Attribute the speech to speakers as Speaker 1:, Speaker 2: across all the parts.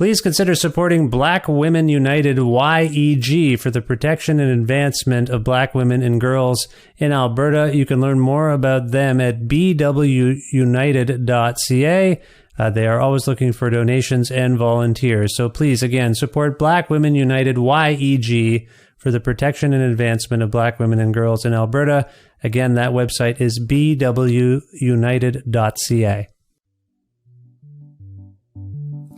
Speaker 1: Please consider supporting Black Women United YEG for the protection and advancement of black women and girls in Alberta. You can learn more about them at bwunited.ca. They are always looking for donations and volunteers. So please, again, support Black Women United YEG for the protection and advancement of black women and girls in Alberta. Again, that website is bwunited.ca.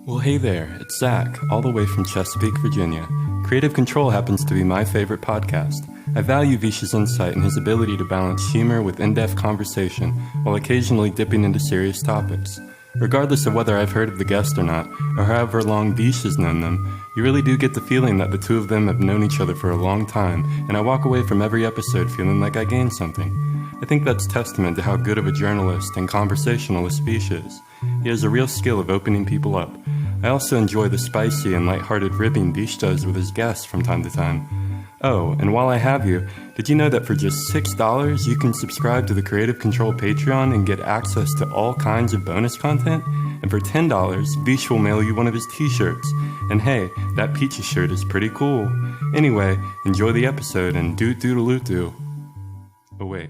Speaker 2: Well, hey there, it's Zach, all the way from Chesapeake, Virginia. Creative Control happens to be my favorite podcast. I value Vish's insight and his ability to balance humor with in-depth conversation while occasionally dipping into serious topics. Regardless of whether I've heard of the guest or not, or however long Vish has known them, you really do get the feeling that the two of them have known each other for a long time, and I walk away from every episode feeling like I gained something. I think that's testament to how good of a journalist and conversationalist Vish is. He has a real skill of opening people up. I also enjoy the spicy and lighthearted ribbing Vish does with his guests from time to time. Oh, and while I have you, did you know that for just $6 you can subscribe to the Creative Control Patreon and get access to all kinds of bonus content? And for $10, Vish will mail you one of his t-shirts. And hey, that peachy shirt is pretty cool. Anyway, enjoy the episode and doot-doodle-oot-doo. Oh wait.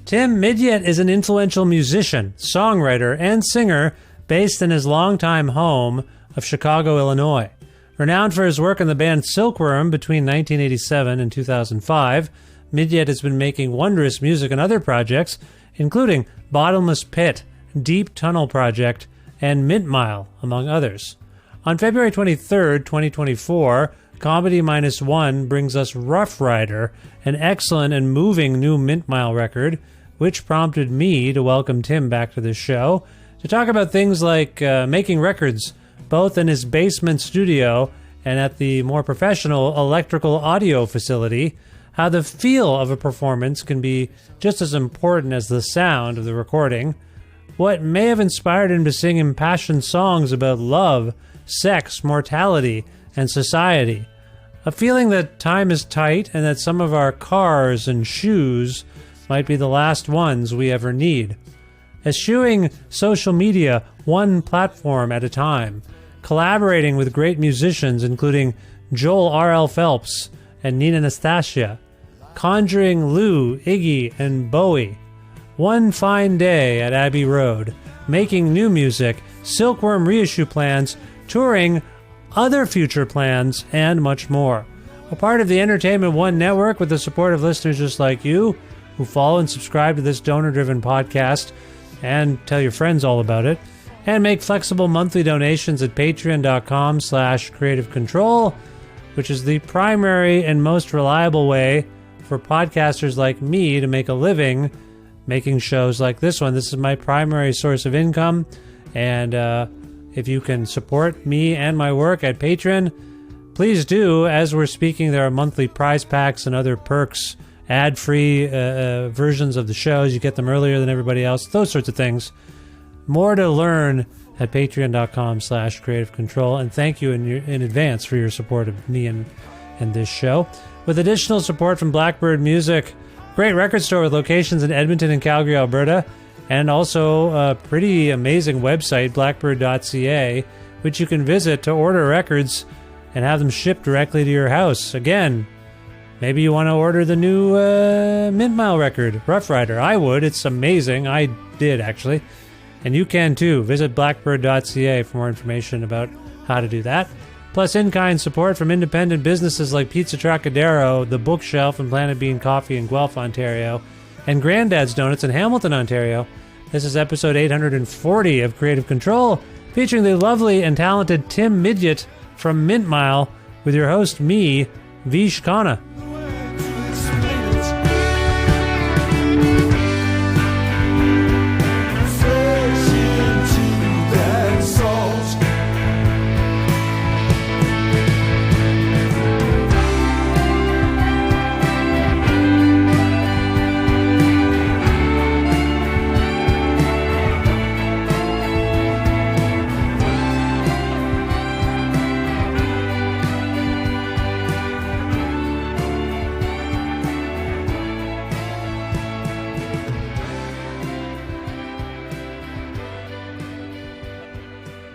Speaker 1: Tim Midyett is an influential musician, songwriter, and singer based in his longtime home of Chicago, Illinois. Renowned for his work in the band Silkworm between 1987 and 2005, Midyett has been making wondrous music in other projects, including Bottomless Pit, Deep Tunnel Project, and Mint Mile, among others. On February 23, 2024, Comedy Minus One brings us Rough Rider, an excellent and moving new Mint Mile record, which prompted me to welcome Tim back to the show to talk about things like making records, both in his basement studio and at the more professional electrical audio facility, how the feel of a performance can be just as important as the sound of the recording, what may have inspired him to sing impassioned songs about love, sex, mortality, and society, a feeling that time is tight and that some of our cars and shoes might be the last ones we ever need. Eschewing social media one platform at a time, collaborating with great musicians including Joel R.L. Phelps and Nina Nastasia, conjuring Lou, Iggy, and Bowie, one fine day at Abbey Road, making new music, Silkworm reissue plans, touring, other future plans, and much more. A part of the Entertainment One network with the support of listeners just like you, who follow and subscribe to this donor-driven podcast and tell your friends all about it, and make flexible monthly donations at patreon.com/creativecontrol, which is the primary and most reliable way for podcasters like me to make a living making shows like this one. This is my primary source of income, and if you can support me and my work at Patreon, please do. As we're speaking, there are monthly prize packs and other perks, ad-free versions of the shows. You get them earlier than everybody else, those sorts of things. More to learn at patreon.com/creativecontrol, and thank you in advance for your support of me and this show. With additional support from Blackbird Music, great record store with locations in Edmonton and Calgary, Alberta, and also a pretty amazing website, blackbird.ca, which you can visit to order records and have them shipped directly to your house. Again, maybe you want to order the new Mint Mile record, Rough Rider. I would. It's amazing. I did, actually. And you can, too. Visit blackbird.ca for more information about how to do that. Plus, in-kind support from independent businesses like Pizza Trocadero, The Bookshelf, and Planet Bean Coffee in Guelph, Ontario, and Granddad's Donuts in Hamilton, Ontario. This is episode 840 of Creative Control, featuring the lovely and talented Tim Midyett from Mint Mile, with your host, me, Vish Khanna.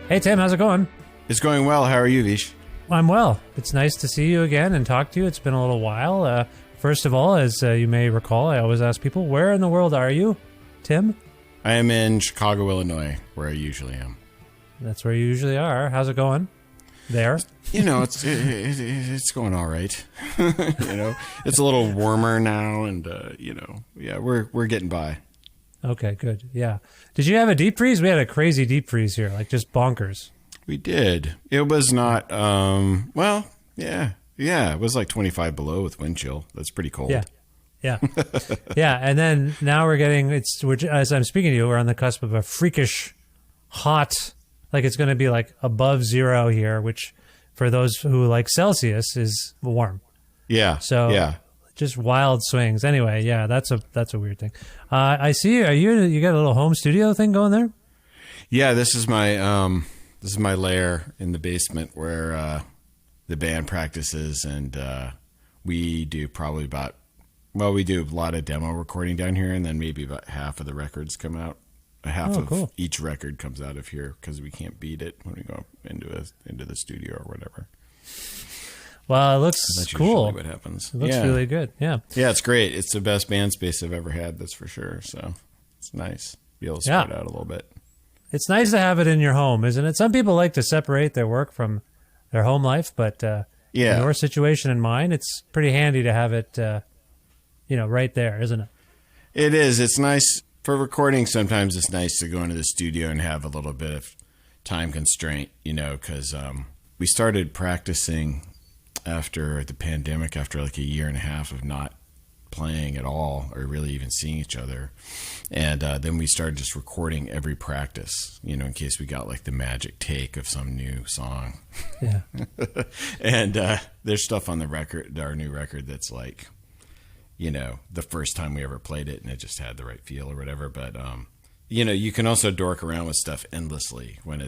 Speaker 1: Hey, Tim, how's it going?
Speaker 3: It's going well. How are you, Vish?
Speaker 1: I'm well. It's nice to see you again and talk to you. It's been a little while. First of all, as you may recall, I always ask people, where in the world are you, Tim?
Speaker 3: I am in Chicago, Illinois, where I usually am.
Speaker 1: That's where you usually are. How's it going there?
Speaker 3: You know, it's going all right. You know, it's a little warmer now, and we're getting by.
Speaker 1: Okay, good. Yeah. Did you have a deep freeze? We had a crazy deep freeze here, like just bonkers.
Speaker 3: We did. It was not. Yeah. It was like 25 below with wind chill. That's pretty cold.
Speaker 1: Yeah. And then now as I'm speaking to you, we're on the cusp of a freakish hot, like it's going to be like above zero here, which for those who like Celsius is warm.
Speaker 3: Yeah.
Speaker 1: So
Speaker 3: yeah.
Speaker 1: Just wild swings. Anyway, yeah, that's a weird thing. I see. You got a little home studio thing going there?
Speaker 3: Yeah, this is my lair in the basement where the band practices, and we do we do a lot of demo recording down here, and then maybe about half of the records come out. Cool. Each record comes out of here because we can't beat it when we go into the studio or whatever.
Speaker 1: Well, it looks cool.
Speaker 3: What happens?
Speaker 1: It looks really good. Yeah.
Speaker 3: Yeah, it's great. It's the best band space I've ever had. That's for sure. So it's nice to be able to spread out a little bit.
Speaker 1: It's nice to have it in your home, isn't it? Some people like to separate their work from their home life, but in your situation and mine, it's pretty handy to have it, right there, isn't it?
Speaker 3: It is. It's nice for recording. Sometimes it's nice to go into the studio and have a little bit of time constraint, because we started practicing after the pandemic, after like a year and a half of not playing at all or really even seeing each other. And then we started just recording every practice, in case we got like the magic take of some new song.
Speaker 1: Yeah.
Speaker 3: And there's stuff on the record, our new record, that's like, the first time we ever played it and it just had the right feel or whatever. But, you can also dork around with stuff endlessly when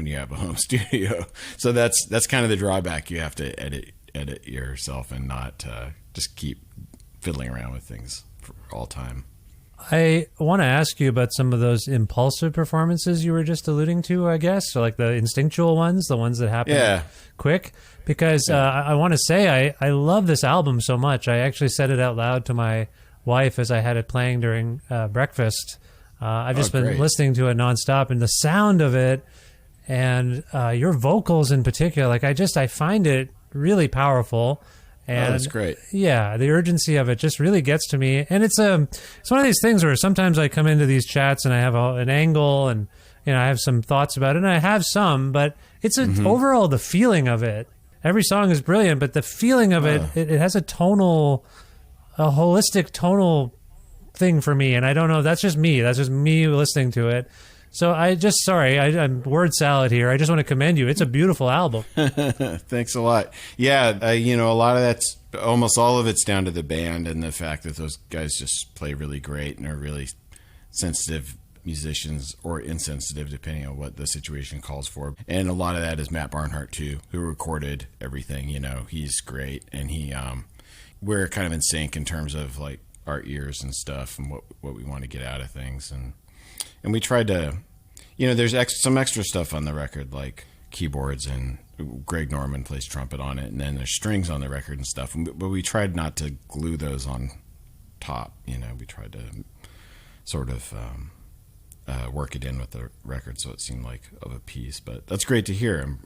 Speaker 3: you have a home studio. So that's kind of the drawback. You have to edit yourself and not just keep fiddling around with things for all time.
Speaker 1: I want to ask you about some of those impulsive performances you were just alluding to, I guess. So like the instinctual ones, the ones that happen quick. Because I want to say I love this album so much. I actually said it out loud to my wife as I had it playing during breakfast. I've just been listening to it nonstop, and the sound of it and your vocals in particular, like I find it really powerful. And
Speaker 3: that's great.
Speaker 1: Yeah, the urgency of it just really gets to me. And it's one of these things where sometimes I come into these chats and I have an angle and I have some thoughts about it, and I have some, but it's overall the feeling of it. Every song is brilliant, but the feeling of it has a holistic tonal thing for me. And I don't know, that's just me listening to it. So I'm word salad here. I just want to commend you. It's a beautiful album.
Speaker 3: Thanks a lot. Yeah, a lot of almost all of it's down to the band and the fact that those guys just play really great and are really sensitive musicians, or insensitive depending on what the situation calls for. And a lot of that is Matt Barnhart too, who recorded everything. He's great, and we're kind of in sync in terms of like our ears and stuff and what we want to get out of things. And we tried to, there's some extra stuff on the record, like keyboards, and Greg Norman plays trumpet on it, and then there's strings on the record and stuff. But we tried not to glue those on top. We tried to sort of work it in with the record so it seemed like of a piece. But that's great to hear.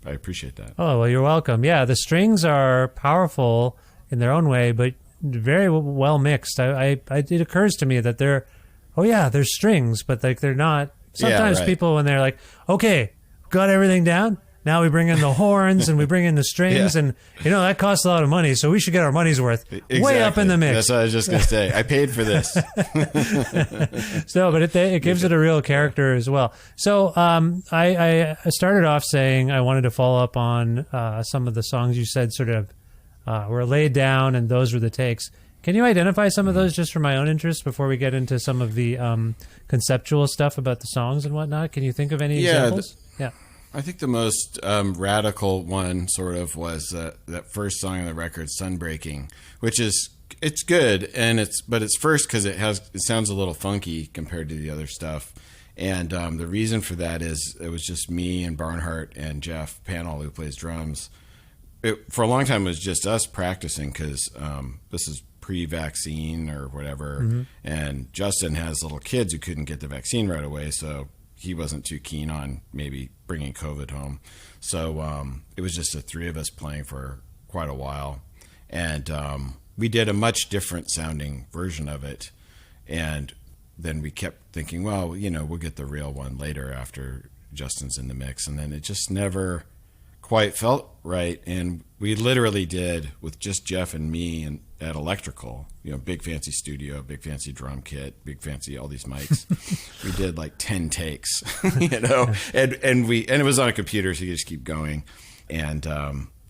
Speaker 3: I appreciate that. Oh,
Speaker 1: well, you're welcome. Yeah, the strings are powerful in their own way, but very well mixed. It occurs to me that there's strings, but like they're not. Sometimes people, when they're like, okay, got everything down, now we bring in the horns and we bring in the strings, and that costs a lot of money, so we should get our money's worth. Exactly. Way up in the mix.
Speaker 3: That's what I was just gonna say. I paid for this.
Speaker 1: But it gives it a real character as well. So I started off saying I wanted to follow up on some of the songs you said sort of were laid down, and those were the takes. Can you identify some of those just for my own interest before we get into some of the conceptual stuff about the songs and whatnot? Can you think of any examples?
Speaker 3: I think the most radical one sort of was that first song on the record, "Sunbreaking," which it's good, but it's first because it sounds a little funky compared to the other stuff, And the reason for that is it was just me and Barnhart and Jeff Panel, who plays drums. For a long time, it was just us practicing because this is pre-vaccine or whatever. And Justin has little kids who couldn't get the vaccine right away, so he wasn't too keen on maybe bringing COVID home. So it was just the three of us playing for quite a while. And we did a much different sounding version of it. And then we kept thinking, well, we'll get the real one later after Justin's in the mix. And then it just never quite felt right. And we literally did, with just Jeff and me and at Electrical, big fancy studio, big fancy drum kit, big fancy all these mics. We did like 10 takes, and it was on a computer, so you just keep going. And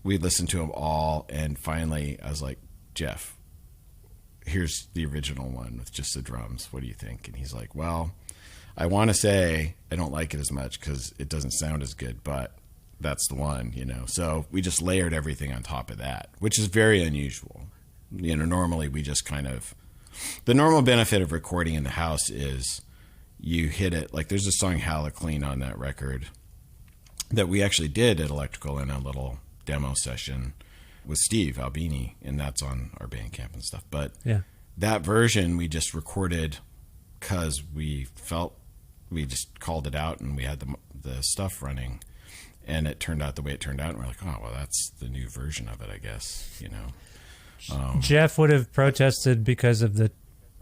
Speaker 3: we listened to them all, and finally I was like, Jeff, here's the original one with just the drums. What do you think? And he's like, well, I want to say I don't like it as much because it doesn't sound as good, but that's the one, So we just layered everything on top of that, which is very unusual. Normally we just the normal benefit of recording in the house is you hit it. Like there's a song Haloclean on that record that we actually did at Electrical in a little demo session with Steve Albini, and that's on our Bandcamp and stuff. But that version we just recorded because we felt we just called it out and we had the stuff running. And it turned out the way it turned out, and we're like, oh, well, that's the new version of it, I guess,
Speaker 1: Jeff would have protested because of the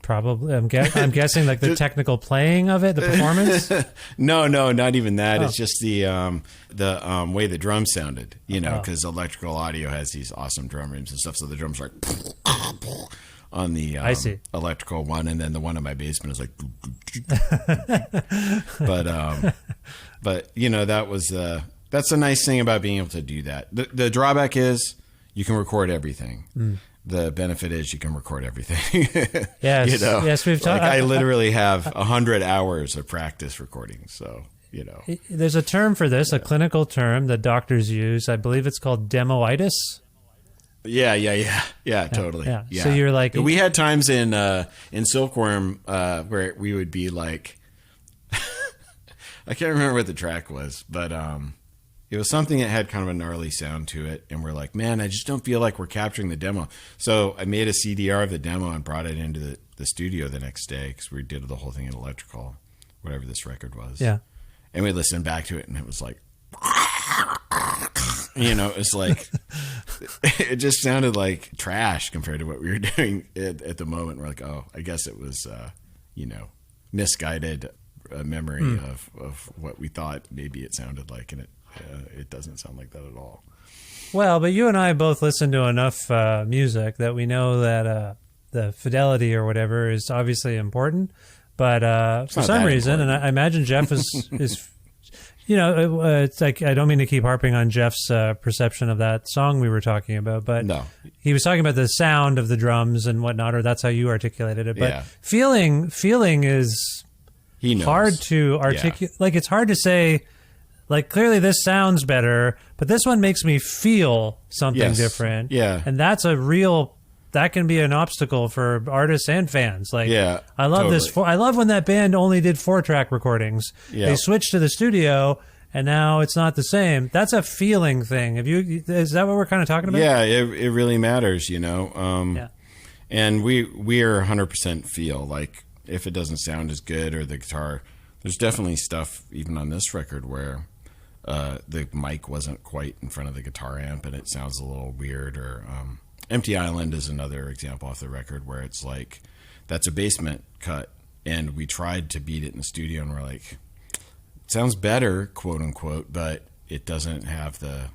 Speaker 1: probably. I'm guessing like the technical playing of it, the performance.
Speaker 3: No, not even that. Oh. It's just the way the drums sounded, because Electrical Audio has these awesome drum rooms and stuff. So the drums are like on the Electrical one, and then the one in my basement is like. But that was. That's the nice thing about being able to do that. The drawback is you can record everything. The benefit is you can record everything.
Speaker 1: Yes, yes, we've talked.
Speaker 3: I literally have 100 hours of practice recording, so
Speaker 1: There's a term for this, a clinical term that doctors use. I believe it's called demoitis.
Speaker 3: Yeah, totally.
Speaker 1: Yeah. So you're like,
Speaker 3: we had times in Silkworm where we would be like, I can't remember what the track was, but it was something that had kind of a gnarly sound to it. And we're like, man, I just don't feel like we're capturing the demo. So I made a CDR of the demo and brought it into the studio the next day because we did the whole thing in Electrical, whatever this record was.
Speaker 1: Yeah.
Speaker 3: And we listened back to it and it was like, it's like, it just sounded like trash compared to what we were doing at the moment. We're like, oh, I guess it was, misguided memory of what we thought maybe it sounded like, and it doesn't sound like that at all.
Speaker 1: Well, but you and I both listen to enough music that we know that the fidelity or whatever is obviously important. But for some reason, and I imagine Jeff is it's like, I don't mean to keep harping on Jeff's perception of that song we were talking about, but
Speaker 3: no.
Speaker 1: He was talking about the sound of the drums and whatnot, or that's how you articulated it. But feeling is hard to articulate. Like, it's hard to say, like, clearly this sounds better, but this one makes me feel something different.
Speaker 3: Yeah.
Speaker 1: And that's that can be an obstacle for artists and fans. Like, I love this. I love when that band only did 4-track recordings. Yeah. They switched to the studio, and now it's not the same. That's a feeling thing. Is that what we're kind of talking about?
Speaker 3: Yeah, it really matters, And we are 100% feel. Like, if it doesn't sound as good, or the guitar, there's definitely stuff even on this record where the mic wasn't quite in front of the guitar amp, and it sounds a little weird. Or Empty Island is another example off the record where it's like, that's a basement cut, and we tried to beat it in the studio, and we're like, it sounds better, quote unquote, but it doesn't have the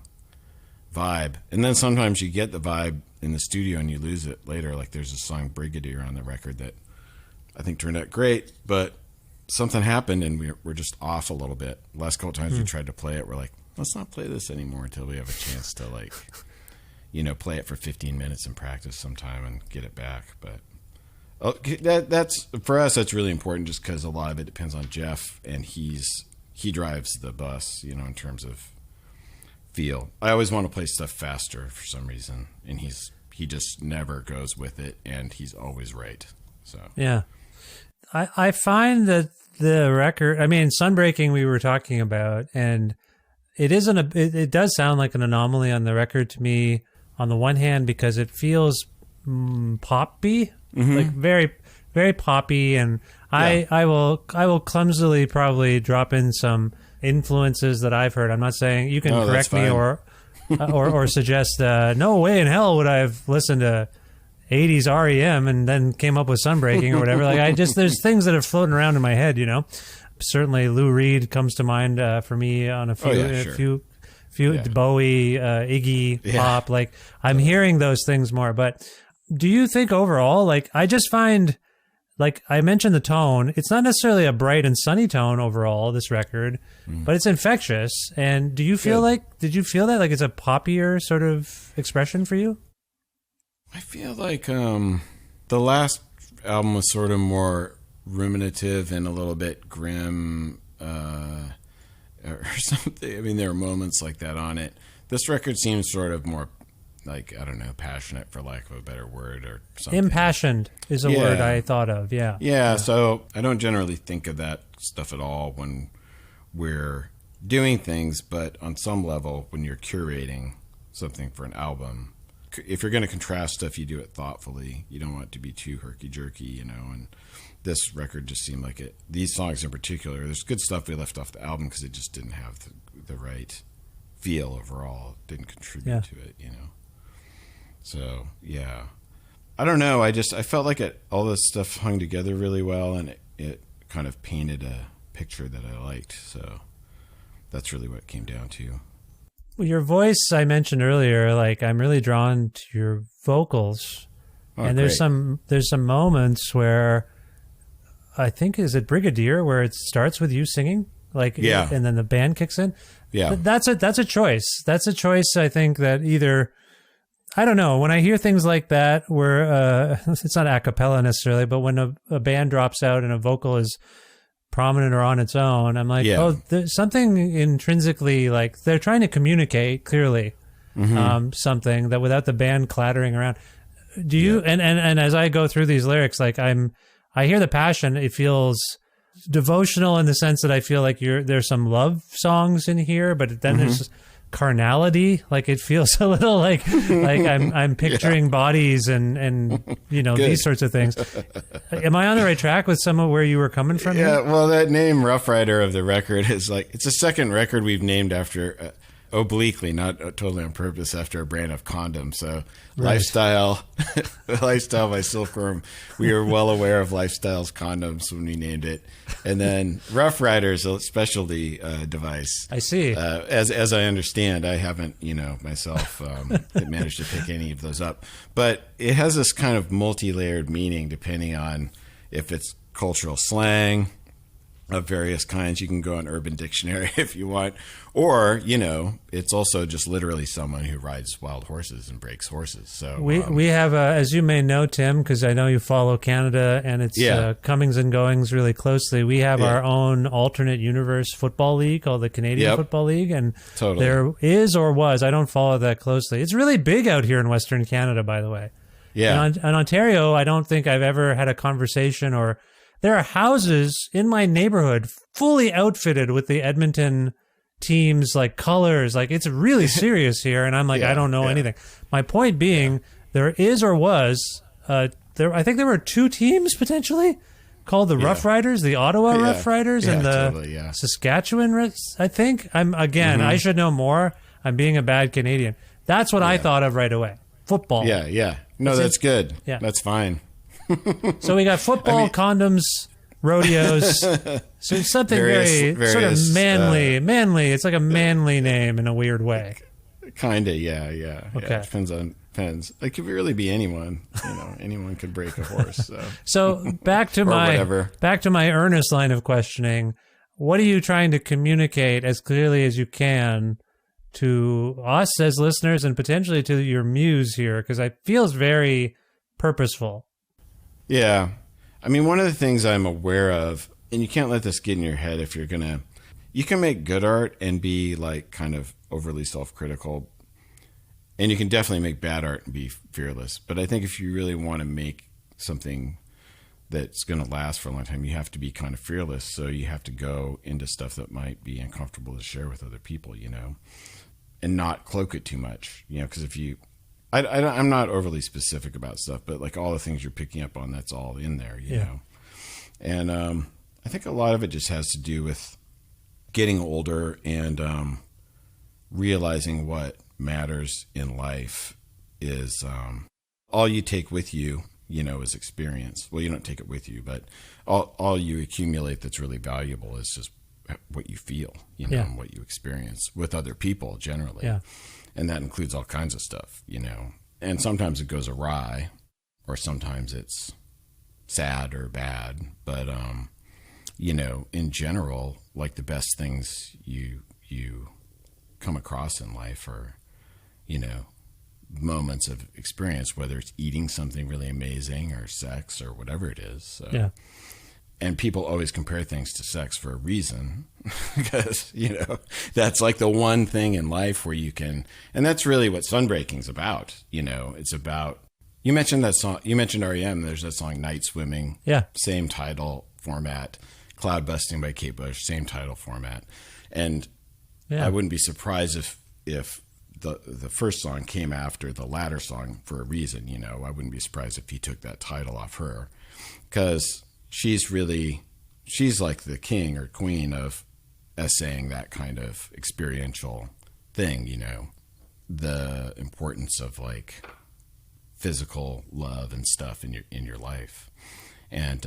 Speaker 3: vibe. And then sometimes you get the vibe in the studio and you lose it later. Like, there's a song Brigadier on the record that I think turned out great, but something happened and we're just off a little bit. The last couple times we tried to play it, we're like, let's not play this anymore until we have a chance to, like, play it for 15 minutes in practice sometime and get it back. But that's for us, that's really important, just because a lot of it depends on Jeff, and he drives the bus, in terms of feel. I always want to play stuff faster for some reason, and he just never goes with it, and he's always right. So
Speaker 1: yeah. I find that the record, I mean, Sunbreaking we were talking about, and it does sound like an anomaly on the record to me, on the one hand, because it feels poppy, like very, very poppy, and I will clumsily probably drop in some influences that I've heard. I'm not saying you can correct me or suggest no way in hell would I have listened to 80s REM and then came up with Sunbreaking or whatever. Like there's things that are floating around in my head, Certainly Lou Reed comes to mind for me on a few Bowie, Iggy Pop. Like I'm hearing those things more. But do you think overall, like I just find, like I mentioned the tone, it's not necessarily a bright and sunny tone overall, this record, but it's infectious. And did you feel that like it's a poppier sort of expression for you?
Speaker 3: I feel like the last album was sort of more ruminative and a little bit grim or something. I mean, there are moments like that on it. This record seems sort of more like, I don't know, passionate, for lack of a better word, or something.
Speaker 1: Impassioned is a word I thought of, yeah.
Speaker 3: So I don't generally think of that stuff at all when we're doing things, but on some level, when you're curating something for an album, if you're going to contrast stuff, you do it thoughtfully. You don't want it to be too herky-jerky, and this record just seemed like it. These songs in particular, there's good stuff we left off the album because it just didn't have the right feel overall. It didn't contribute to it, So, yeah. I don't know. I felt like all this stuff hung together really well, and it kind of painted a picture that I liked. So that's really what it came down to.
Speaker 1: Well, your voice, I mentioned earlier, like I'm really drawn to your vocals. And there's some moments where I think, is it Brigadier, where it starts with you singing? And then the band kicks in? Yeah. That's a choice. That's a choice, I think, that either, I don't know, when I hear things like that where it's not a cappella necessarily, but when a band drops out and a vocal is prominent or on its own, I'm like, there's something intrinsically, like they're trying to communicate clearly something that without the band clattering around. Do you, and as I go through these lyrics, like I hear the passion. It feels devotional in the sense that I feel like there's some love songs in here, but then there's carnality. Like it feels a little like I'm picturing bodies and these sorts of things. Am I on the right track with some of where you were coming from?
Speaker 3: Yeah. Well, that name Rough Rider of the record is like, it's the second record we've named after obliquely, not totally on purpose, after a brand of condoms. So Lifestyle by Silkworm. We were well aware of Lifestyle's condoms when we named it. And then Rough Rider's a specialty device.
Speaker 1: I see.
Speaker 3: As I understand, I haven't, myself managed to pick any of those up. But it has this kind of multi-layered meaning depending on if it's cultural slang of various kinds. You can go on Urban Dictionary if you want. Or, it's also just literally someone who rides wild horses and breaks horses. So
Speaker 1: we have, as you may know, Tim, because I know you follow Canada and its comings and goings really closely. We have our own alternate universe football league called the Canadian Football League. And there is or was, I don't follow that closely. It's really big out here in Western Canada, by the way. Yeah. And in Ontario, I don't think I've ever had a conversation or there are houses in my neighborhood fully outfitted with the Edmonton teams, like colors. Like it's really serious here. And I'm like, I don't know anything. My point being, there is or was, I think there were two teams potentially called the Rough Riders, the Ottawa Rough Riders and the Saskatchewan, I think. I should know more. I'm being a bad Canadian. That's what I thought of right away. Football.
Speaker 3: Yeah. No, that's good. Yeah. That's fine.
Speaker 1: So we got football, condoms, rodeos. So something very sort of manly. Manly. It's like a manly name in a weird way.
Speaker 3: Kinda, yeah. Okay. Yeah, depends. It could really be anyone. Anyone could break a horse.
Speaker 1: So back to my earnest line of questioning. What are you trying to communicate as clearly as you can to us as listeners and potentially to your muse here? Because it feels very purposeful.
Speaker 3: Yeah. I mean, one of the things I'm aware of, and you can't let this get in your head if you're you can make good art and be like kind of overly self-critical, and you can definitely make bad art and be fearless. But I think if you really want to make something that's going to last for a long time, you have to be kind of fearless. So you have to go into stuff that might be uncomfortable to share with other people, and not cloak it too much, because if you, I'm not overly specific about stuff, but like all the things you're picking up on, that's all in there, you know? And I think a lot of it just has to do with getting older and realizing what matters in life is all you take with you, is experience. Well, you don't take it with you, but all you accumulate that's really valuable is just what you feel, and what you experience with other people generally. Yeah. And that includes all kinds of stuff, and sometimes it goes awry or sometimes it's sad or bad, but, in general, like the best things you come across in life are, moments of experience, whether it's eating something really amazing or sex or whatever it is. So. Yeah. And people always compare things to sex for a reason, because, that's like the one thing in life where you can, and that's really what Sunbreaking's about. It's about, you mentioned that song, you mentioned REM, there's that song Night Swimming. Yeah. Same title format. Cloud Busting by Kate Bush, same title format. And I wouldn't be surprised if the first song came after the latter song for a reason, I wouldn't be surprised if he took that title off her, because she's like the king or queen of essaying that kind of experiential thing, the importance of like physical love and stuff in your life. And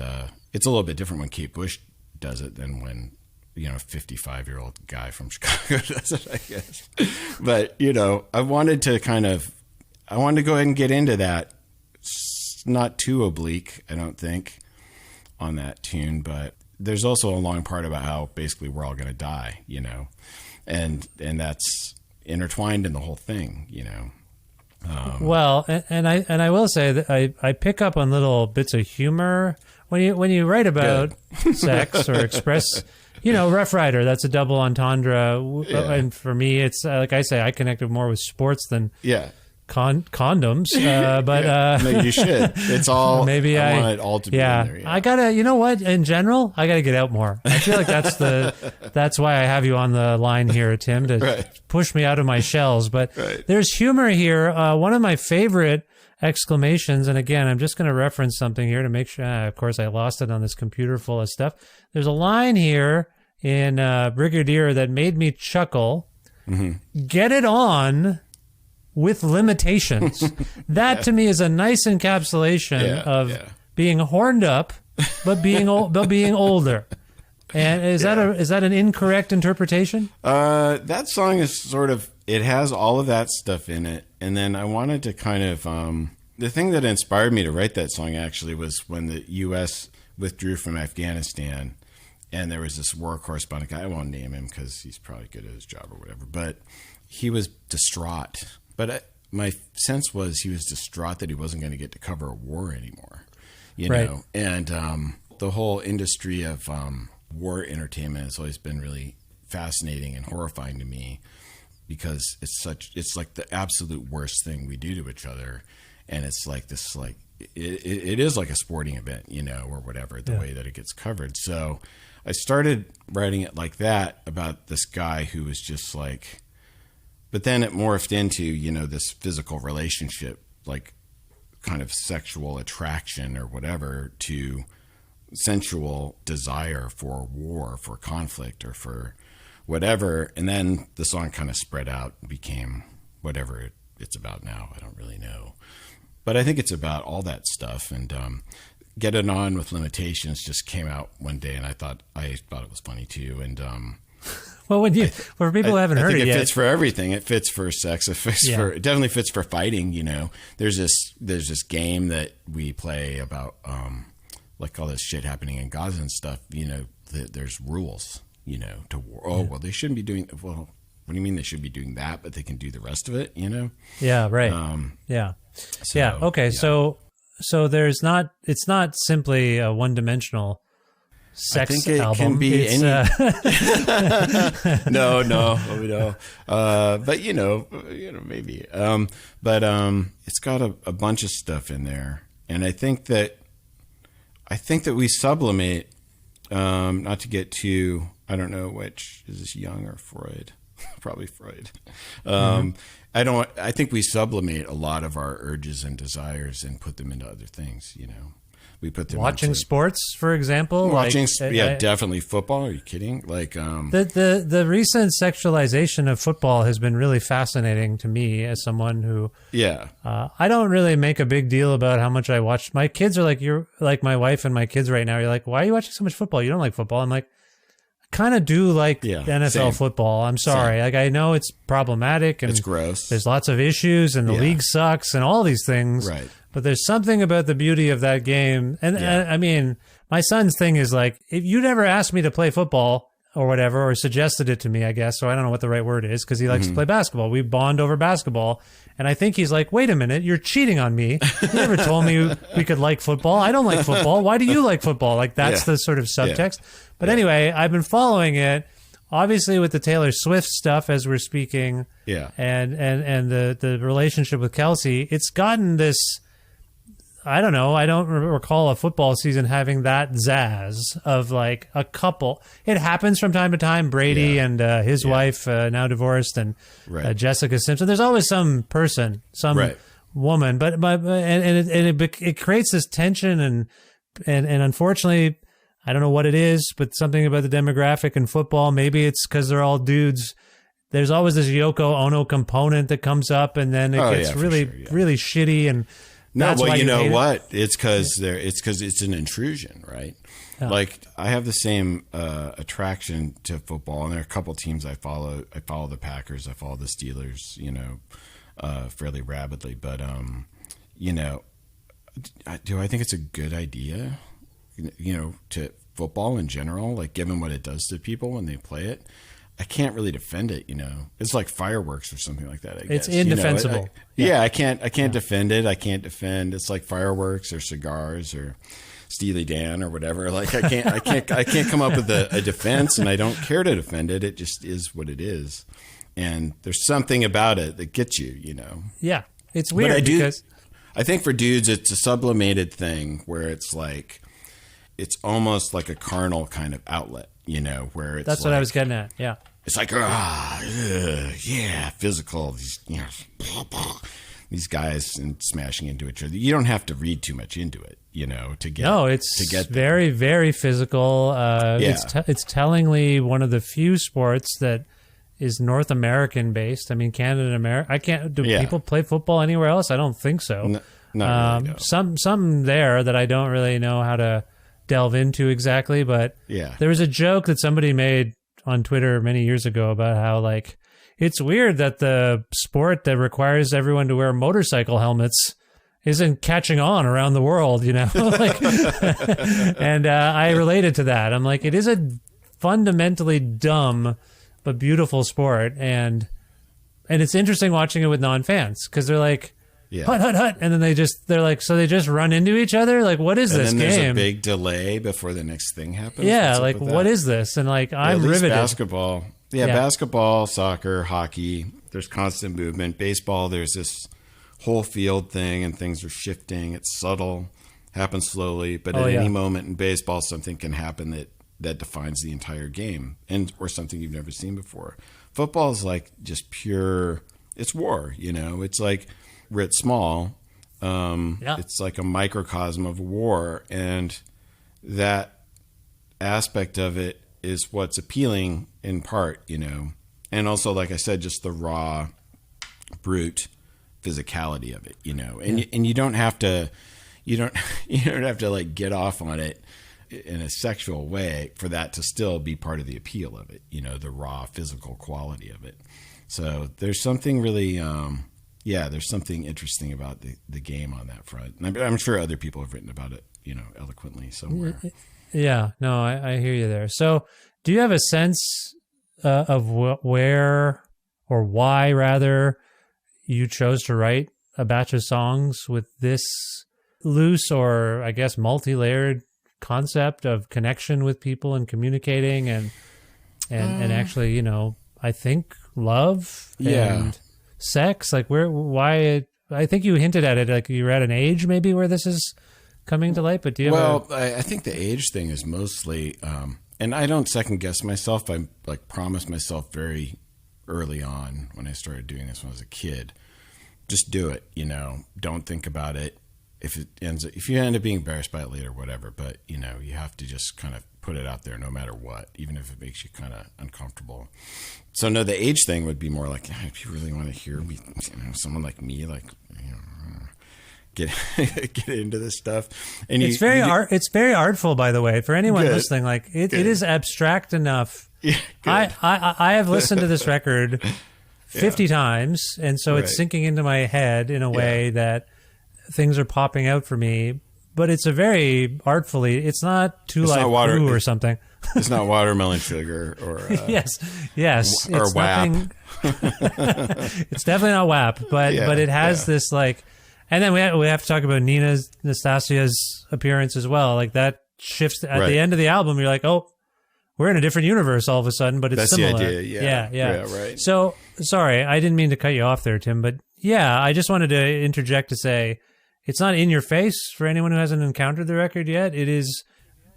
Speaker 3: it's a little bit different when Kate Bush does it than when, a 55-year-old guy from Chicago does it, I guess. But, I wanted to go ahead and get into that. It's not too oblique, I don't think, on that tune, but there's also a long part about how basically we're all going to die, and that's intertwined in the whole thing,
Speaker 1: Well, and I will say that I pick up on little bits of humor when you write about sex or express, Rough Rider, that's a double entendre. Yeah. And for me, it's like I say, I connected more with sports than condoms. But
Speaker 3: no, you should. It's all. Maybe I want it all to be in there. Yeah.
Speaker 1: I gotta. You know what? In general, I gotta get out more. I feel like that's why I have you on the line here, Tim, to push me out of my shells. But there's humor here. One of my favorite exclamations, and again, I'm just going to reference something here to make sure. Of course, I lost it on this computer full of stuff. There's a line here in Brigadier that made me chuckle. Mm-hmm. Get it on with limitations. That to me is a nice encapsulation of being horned up, but being older. And is that an incorrect interpretation?
Speaker 3: That song is sort of, it has all of that stuff in it. And then I wanted to kind of, the thing that inspired me to write that song actually was when the U.S. withdrew from Afghanistan, and there was this war correspondent guy, I won't name him because he's probably good at his job or whatever, but he was distraught. But my sense was he was distraught that he wasn't going to get to cover a war anymore, you know? And the whole industry of war entertainment has always been really fascinating and horrifying to me, because it's like the absolute worst thing we do to each other. And it's like this, like, it is like a sporting event, or whatever, the way that it gets covered. So I started writing it like that, about this guy who was just like, but then it morphed into, this physical relationship, like kind of sexual attraction or whatever, to sensual desire for war, for conflict, or for whatever. And then the song kind of spread out and became whatever it's about now. I don't really know. But I think it's about all that stuff. And Get It On with Limitations just came out one day, and I thought it was funny too. And
Speaker 1: well, for people who haven't heard it yet,
Speaker 3: it fits for everything. It fits for sex. It definitely fits for fighting. There's this game that we play about like all this shit happening in Gaza and stuff. There's rules. To war. Oh, well, they shouldn't be doing. Well, what do you mean they should be doing that, but they can do the rest of it?
Speaker 1: Yeah. Right. Okay. Yeah. So there's not. It's not simply a one-dimensional sex
Speaker 3: I think it
Speaker 1: album.
Speaker 3: Can be any. No. But maybe. But it's got a bunch of stuff in there, and I think that I think that we sublimate, not to get too, I don't know which, is this Jung or Freud? Probably Freud. I think we sublimate a lot of our urges and desires and put them into other things, you know. We put them
Speaker 1: watching
Speaker 3: into,
Speaker 1: sports, for example.
Speaker 3: Definitely football. Are you kidding? Like
Speaker 1: the recent sexualization of football has been really fascinating to me as someone who I don't really make a big deal about how much I watch. My kids are like, you're like my wife and my kids right now. You're like, why are you watching so much football? You don't like football. I'm like, I kind of do like NFL football. I'm sorry. Same. Like I know it's problematic and
Speaker 3: it's gross.
Speaker 1: There's lots of issues and the league sucks and all these things.
Speaker 3: Right.
Speaker 1: But there's something about the beauty of that game. And I mean, my son's thing is like, if you'd ever asked me to play football or whatever, or suggested it to me, I guess, so I don't know what the right word is, because he likes to play basketball. We bond over basketball. And I think he's like, wait a minute, you're cheating on me. You never told me we could like football. I don't like football. Why do you like football? Like that's the sort of subtext. But anyway, I've been following it, obviously with the Taylor Swift stuff as we're speaking.
Speaker 3: Yeah.
Speaker 1: And the relationship with Kelsey, it's gotten this, I don't know. I don't recall a football season having that zazz of like a couple. It happens from time to time. Brady and his wife, now divorced, and Jessica Simpson. There's always some person, some woman, but it creates this tension and unfortunately, I don't know what it is, but something about the demographic in football. Maybe it's because they're all dudes. There's always this Yoko Ono component that comes up, and then it gets really shitty and.
Speaker 3: No, well, you know what? It's because it's an intrusion, right? Yeah. Like I have the same attraction to football, and there are a couple teams I follow. I follow the Packers. I follow the Steelers. You know, fairly rapidly. But you know, do I think it's a good idea? You know, to football in general, like given what it does to people when they play it. I can't really defend it, you know. It's like fireworks or something like that, I guess.
Speaker 1: It's indefensible.
Speaker 3: I can't defend it. I can't defend. It's like fireworks or cigars or Steely Dan or whatever. Like I can't come up with a defense, and I don't care to defend it. It just is what it is. And there's something about it that gets you, you know.
Speaker 1: Yeah. It's weird because
Speaker 3: I think for dudes it's a sublimated thing where it's like it's almost like a carnal kind of outlet, you know, where it's
Speaker 1: that's what I was getting at. Yeah.
Speaker 3: It's like, physical. These guys and smashing into each other. You don't have to read too much into it, you know, to get.
Speaker 1: No, it's very, very physical. It's tellingly one of the few sports that is North American based. I mean, Canada and America. Do people play football anywhere else? I don't think so.
Speaker 3: Not really, no.
Speaker 1: Some there that I don't really know how to delve into exactly, but there was a joke that somebody made on Twitter many years ago about how like it's weird that the sport that requires everyone to wear motorcycle helmets isn't catching on around the world, you know. Like, and I related to that. I'm like, it is a fundamentally dumb but beautiful sport, and it's interesting watching it with non-fans because they're like, hut, and then they just run into each other. Like, what is this game? And then there's
Speaker 3: a big delay before the next thing happens.
Speaker 1: Yeah, like what is this? And like I'm riveted.
Speaker 3: Basketball, basketball, soccer, hockey. There's constant movement. Baseball, there's this whole field thing, and things are shifting. It's subtle, happens slowly, but at any moment in baseball, something can happen that defines the entire game, or something you've never seen before. Football is like just pure. It's war, you know. It's like. Writ small, it's like a microcosm of war, and that aspect of it is what's appealing in part, you know, and also, like I said, just the raw, brute physicality of it, you know, and you don't have to, you don't have to like get off on it in a sexual way for that to still be part of the appeal of it, you know, the raw physical quality of it. So there's something really. There's something interesting about the game on that front. And I'm sure other people have written about it, you know, eloquently somewhere.
Speaker 1: Yeah, no, I hear you there. So do you have a sense of where or why, rather, you chose to write a batch of songs with this loose or, I guess, multi-layered concept of connection with people and communicating and actually, you know, I think love and sex, like why I think you hinted at it, like you're at an age maybe where this is coming to light. But do you have
Speaker 3: I think the age thing is mostly, and I don't second guess myself. I like promised myself very early on when I started doing this when I was a kid, just do it. Don't think about it. If you end up being embarrassed by it later, whatever. But you have to just kind of put it out there, no matter what, even if it makes you kind of uncomfortable. So no, the age thing would be more like, if you really want to hear me, someone like me, like get into this stuff. And
Speaker 1: it's very artful, by the way, for anyone listening. Like it is abstract enough. Yeah, I have listened to this record 50 times, and so it's sinking into my head in a way that things are popping out for me. But it's a very artfully. It's not Too Light Blue or something.
Speaker 3: It's not watermelon sugar or
Speaker 1: yes,
Speaker 3: or
Speaker 1: it's
Speaker 3: WAP.
Speaker 1: It's definitely not WAP, but it has this like. And then we have to talk about Nastasia's appearance as well. Like that shifts at the end of the album. You're like, oh, we're in a different universe all of a sudden, but it's
Speaker 3: That's
Speaker 1: similar.
Speaker 3: The idea, yeah, right.
Speaker 1: So sorry, I didn't mean to cut you off there, Tim, but I just wanted to interject to say it's not in your face for anyone who hasn't encountered the record yet. It is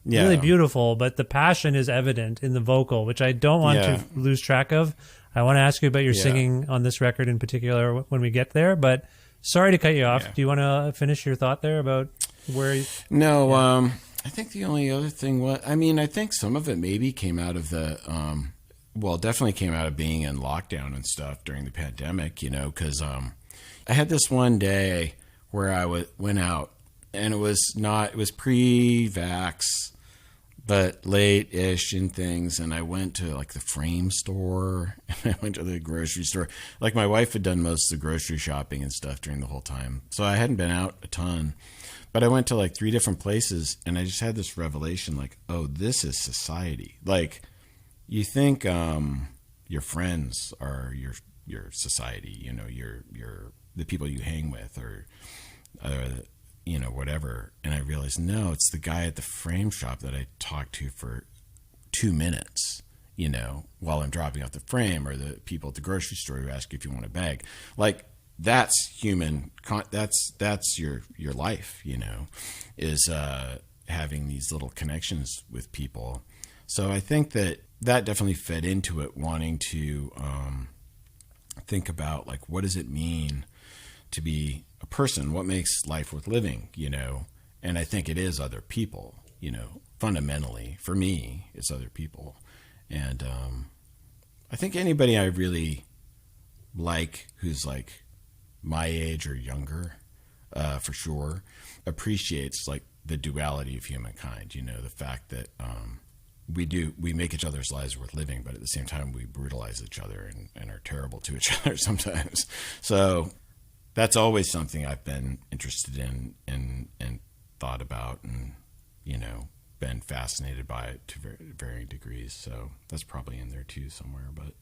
Speaker 1: really beautiful, but the passion is evident in the vocal, which I don't want to lose track of. I want to ask you about your singing on this record in particular when we get there, but sorry to cut you off. Do you want to finish your thought there about where?
Speaker 3: No, I think the only other thing was, I think some of it maybe came out of the, definitely came out of being in lockdown and stuff during the pandemic, because I had this one day where I went out, and it was pre-vax, but late-ish and things, and I went to like the frame store, and I went to the grocery store. Like my wife had done most of the grocery shopping and stuff during the whole time, so I hadn't been out a ton. But I went to like 3 different places, and I just had this revelation, like, oh, this is society. Like, you think your friends are your society, your the people you hang with, or whatever. And I realized, no, it's the guy at the frame shop that I talked to for 2 minutes, while I'm dropping off the frame, or the people at the grocery store who ask you if you want a bag. Like, that's human. That's your life, is having these little connections with people. So I think that definitely fed into it, wanting to think about, like, what does it mean to be a person? What makes life worth living, And I think it is other people, fundamentally. For me, it's other people. And I think anybody I really like who's like my age or younger, for sure, appreciates like the duality of humankind, the fact that we make each other's lives worth living, but at the same time we brutalize each other and are terrible to each other sometimes. So that's always something I've been interested in and thought about, and been fascinated by it to varying degrees. So that's probably in there too somewhere. But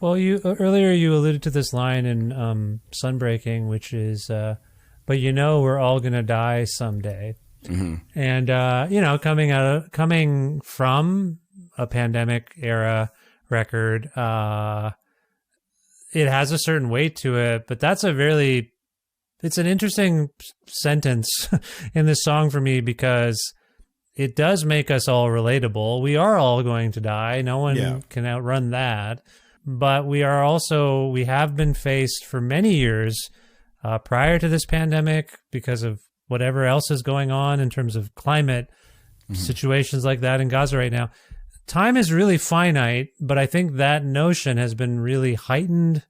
Speaker 1: earlier you alluded to this line in Sunbreaking, which is, but we're all gonna die someday. Mm-hmm. And coming from a pandemic era record, it has a certain weight to it, but it's an interesting sentence in this song for me, because it does make us all relatable. We are all going to die. No one can outrun that. But we have been faced for many years prior to this pandemic, because of whatever else is going on in terms of climate situations like that in Gaza right now. Time is really finite, but I think that notion has been really heightened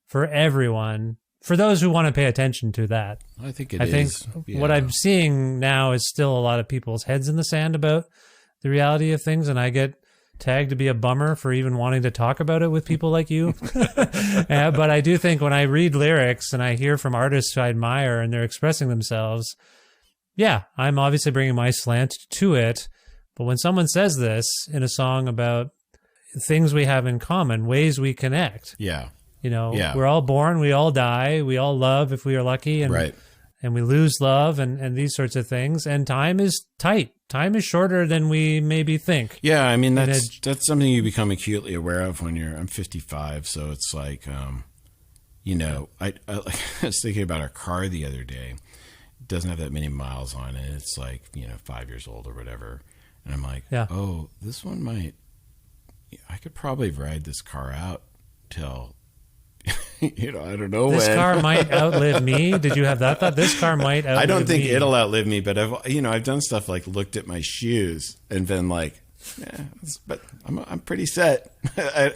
Speaker 1: for everyone, for those who want to pay attention to that.
Speaker 3: I think
Speaker 1: I think what I'm seeing now is still a lot of people's heads in the sand about the reality of things, and I get tagged to be a bummer for even wanting to talk about it with people like you. But I do think when I read lyrics and I hear from artists who I admire and they're expressing themselves, I'm obviously bringing my slant to it. But when someone says this in a song about things we have in common, ways we connect, we're all born, we all die, we all love if we are lucky, and we lose love and these sorts of things. And time is tight. Time is shorter than we maybe think.
Speaker 3: Yeah, I mean, that's something you become acutely aware of when I'm 55, so it's like, I was thinking about our car the other day, doesn't have that many miles on it. It's like, 5 years old or whatever. And I'm like,
Speaker 1: Yeah.
Speaker 3: oh, this one I could probably ride this car out till, I don't know
Speaker 1: This
Speaker 3: when.
Speaker 1: car might outlive me. Did you have that thought? This car might outlive me.
Speaker 3: I don't think it'll outlive me, but I've done stuff like looked at my shoes and been like, yeah, but I'm pretty set. I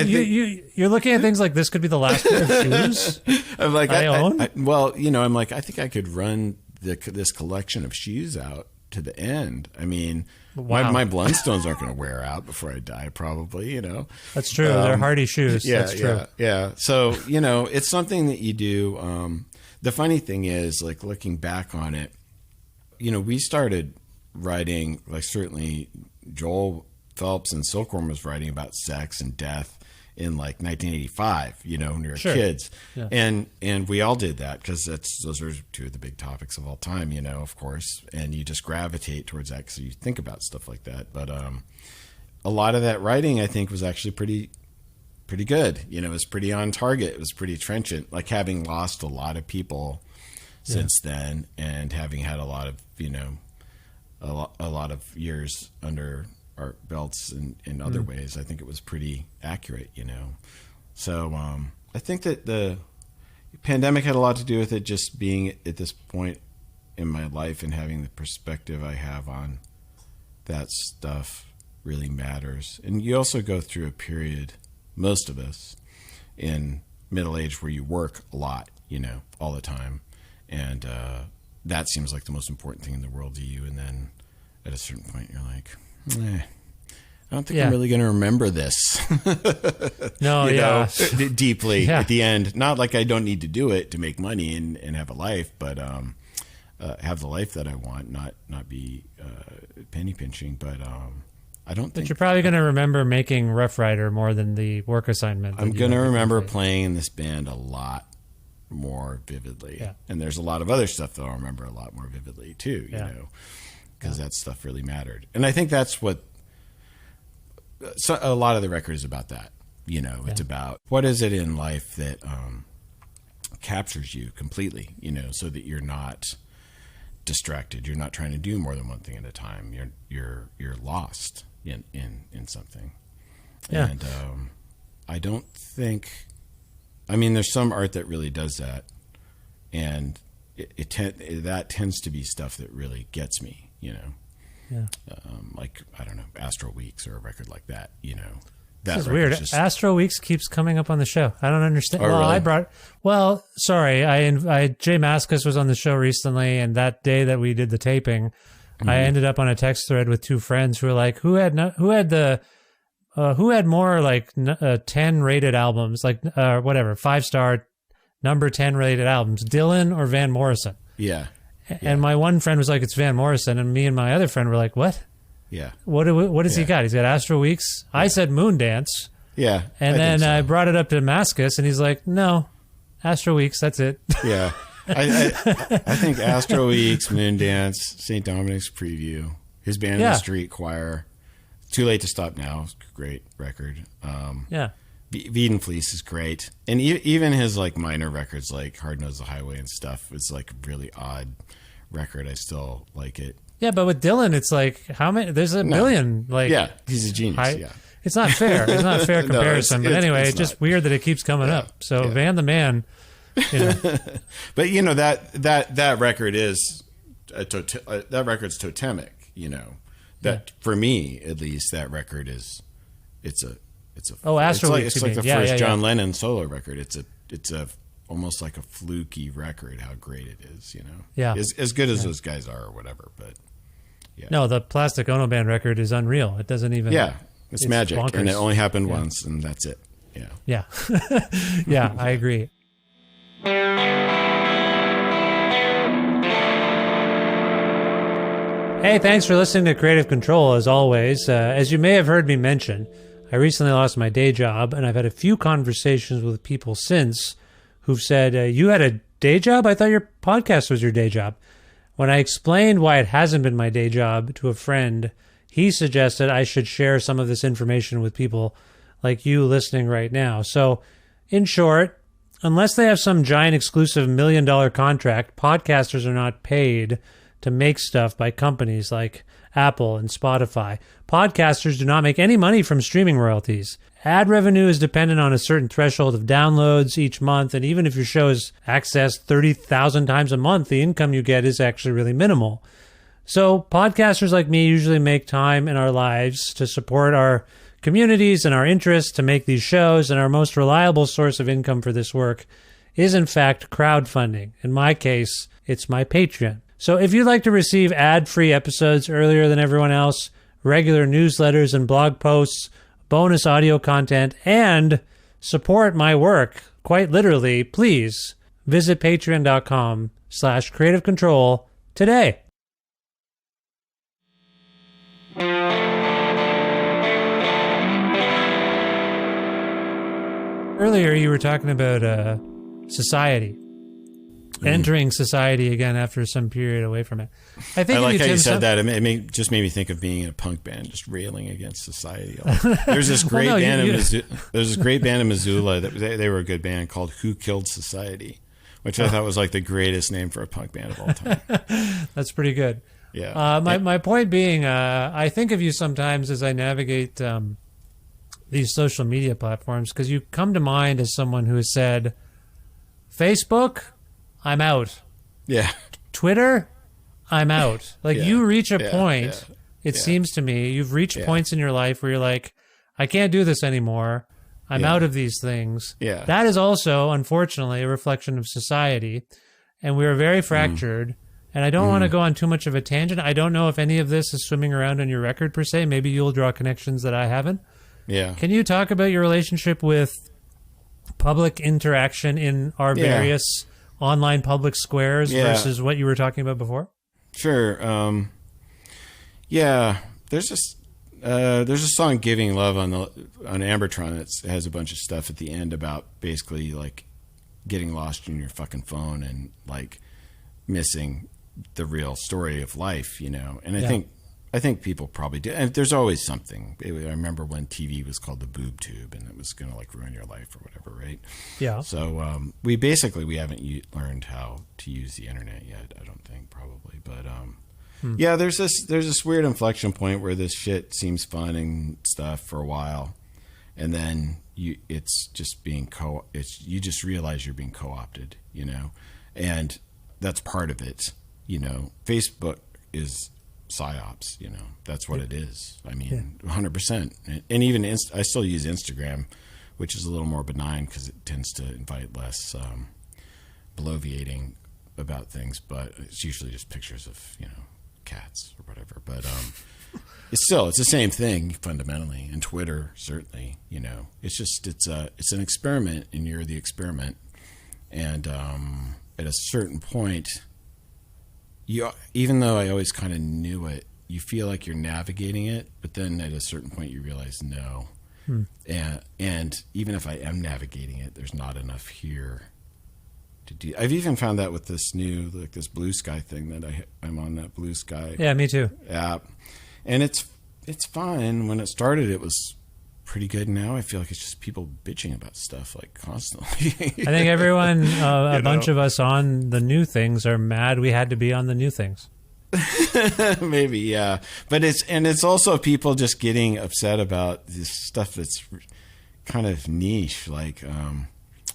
Speaker 3: think
Speaker 1: you're looking at things like this could be the last pair of shoes
Speaker 3: I'm like,
Speaker 1: I own.
Speaker 3: I'm like, I think I could run this collection of shoes out to the end. I mean,
Speaker 1: Wow.
Speaker 3: my Blundstones aren't going to wear out before I die, probably.
Speaker 1: That's true. They're hardy shoes.
Speaker 3: Yeah,
Speaker 1: That's true.
Speaker 3: yeah. So it's something that you do. The funny thing is, like looking back on it, we started writing, like certainly Joel Phelps and Silkworm was writing about sex and death in like 1985, when we were
Speaker 1: Sure.
Speaker 3: kids.
Speaker 1: Yeah.
Speaker 3: And we all did that because those are two of the big topics of all time, of course. And you just gravitate towards that because you think about stuff like that. But a lot of that writing, I think, was actually pretty good. It was pretty on target. It was pretty trenchant, like having lost a lot of people since then and having had a lot of, a lot of years under our belts in other ways. I think it was pretty accurate, So I think that the pandemic had a lot to do with it, just being at this point in my life and having the perspective I have on that stuff really matters. And you also go through a period, most of us, in middle age where you work a lot, all the time. And that seems like the most important thing in the world to you. And then at a certain point, you're like, I don't think I'm really going to remember this.
Speaker 1: No,
Speaker 3: deeply at the end. Not like I don't need to do it to make money and have a life, but have the life that I want, not be penny pinching. But I don't think.
Speaker 1: But you're probably going to remember making Rough Rider more than the work assignment.
Speaker 3: I'm going to remember playing in this band a lot more vividly. Yeah. And there's a lot of other stuff that I'll remember a lot more vividly too, because that stuff really mattered. And I think that's what a lot of the record is about that. It's about what is it in life that captures you completely, so that you're not distracted. You're not trying to do more than one thing at a time. You're lost in something.
Speaker 1: Yeah.
Speaker 3: And I don't think, there's some art that really does that, and that tends to be stuff that really gets me, like, I don't know, Astro Weeks or a record like that,
Speaker 1: This is weird. Astro Weeks keeps coming up on the show. I don't understand.
Speaker 3: Oh,
Speaker 1: well,
Speaker 3: really?
Speaker 1: Sorry. Jay Maskus was on the show recently, and that day that we did the taping, I ended up on a text thread with two friends who were like, who had more like 10 rated albums, like whatever, 5-star number 10 rated albums, Dylan or Van Morrison?
Speaker 3: Yeah.
Speaker 1: And my one friend was like, it's Van Morrison, and me and my other friend were like, what?
Speaker 3: Yeah.
Speaker 1: What has he got? He's got Astro Weeks. Yeah. I said Moondance.
Speaker 3: Yeah.
Speaker 1: And then I brought it up to Maskus, and he's like, no, Astro Weeks, that's it.
Speaker 3: Yeah. I think Astro Weeks, Moondance, St. Dominic's Preview, his Band in the Street Choir, Too Late to Stop Now, great record. Weed and Fleece is great. And even his like minor records like Hard Knows the Highway and stuff is like a really odd record. I still like it.
Speaker 1: Yeah, but with Dylan, it's like, how many? There's a million. Like,
Speaker 3: yeah, he's a genius.
Speaker 1: It's not fair. It's not a fair comparison. But anyway, it's just weird that it keeps coming up. So Van the Man,
Speaker 3: But that record is that record's totemic. That for me at least, that record is
Speaker 1: Astro Weeks.
Speaker 3: It's like the first John Lennon solo record. It's a almost like a fluky record. How great it is.
Speaker 1: Yeah,
Speaker 3: as good as those guys are or whatever. But
Speaker 1: no, the Plastic Ono Band record is unreal. It doesn't even.
Speaker 3: Yeah, it's magic,
Speaker 1: bonkers.
Speaker 3: And it only happened once, and that's it.
Speaker 1: Yeah. Yeah, I agree. Hey, thanks for listening to Creative Control, as always. As you may have heard me mention, I recently lost my day job, and I've had a few conversations with people since who've said, you had a day job? I thought your podcast was your day job. When I explained why it hasn't been my day job to a friend, he suggested I should share some of this information with people like you listening right now. So, in short, unless they have some giant exclusive $1 million contract, podcasters are not paid to make stuff by companies like Apple and Spotify. Podcasters do not make any money from streaming royalties. Ad revenue is dependent on a certain threshold of downloads each month, and even if your show is accessed 30,000 times a month, the income you get is actually really minimal. So podcasters like me usually make time in our lives to support our communities and our interests to make these shows, and our most reliable source of income for this work is, in fact, crowdfunding. In my case, it's my Patreon. So if you'd like to receive ad-free episodes earlier than everyone else, regular newsletters and blog posts, bonus audio content, and support my work, quite literally, please visit patreon.com/creativecontrol today. Earlier, you were talking about society. Entering society again after some period away from it. I
Speaker 3: like how you said that. It just made me think of being in a punk band, just railing against society. There's this great band there's this great band in Missoula that they were a good band called Who Killed Society, which I thought was like the greatest name for a punk band of all time.
Speaker 1: That's pretty good.
Speaker 3: Yeah.
Speaker 1: My point being, I think of you sometimes as I navigate these social media platforms, because you come to mind as someone who has said, Facebook, I'm out.
Speaker 3: Yeah.
Speaker 1: Twitter, I'm out. Like, you reach a point, it seems to me, you've reached points in your life where you're like, I can't do this anymore. I'm out of these things.
Speaker 3: Yeah.
Speaker 1: That is also, unfortunately, a reflection of society. And we are very fractured. And I don't want to go on too much of a tangent. I don't know if any of this is swimming around on your record, per se. Maybe you'll draw connections that I haven't.
Speaker 3: Yeah.
Speaker 1: Can you talk about your relationship with public interaction in our various online public squares versus what you were talking about before?
Speaker 3: Sure. There's a song "Giving Love" on Ambertron that has a bunch of stuff at the end about basically like getting lost in your fucking phone and like missing the real story of life, you know. And I think people probably do. And there's always something. I remember when TV was called the boob tube, and it was going to like ruin your life or whatever, right?
Speaker 1: Yeah.
Speaker 3: So we haven't learned how to use the internet yet. I don't think, probably, but there's this weird inflection point where this shit seems fun and stuff for a while, and then you just realize you're being co-opted, you know, and that's part of it, you know. Facebook is psyops, you know. That's what it is. I mean, 100%. And even I still use Instagram, which is a little more benign because it tends to invite less bloviating about things, but it's usually just pictures of, you know, cats or whatever. But it's the same thing fundamentally. And Twitter, certainly, you know, it's an experiment, and you're the experiment. And at a certain point, even though I always kind of knew it, you feel like you're navigating it, but then at a certain point you realize no. And even if I am navigating it, there's not enough here to do. I've even found that with this new, like this Blue Sky thing that I'm on, that Blue Sky.
Speaker 1: Yeah, me too.
Speaker 3: App. And it's fine. When it started, it was pretty good. Now I feel like it's just people bitching about stuff like constantly.
Speaker 1: I think everyone, a bunch of us on the new things are mad we had to be on the new things.
Speaker 3: Maybe, yeah. But it's also people just getting upset about this stuff that's kind of niche, like,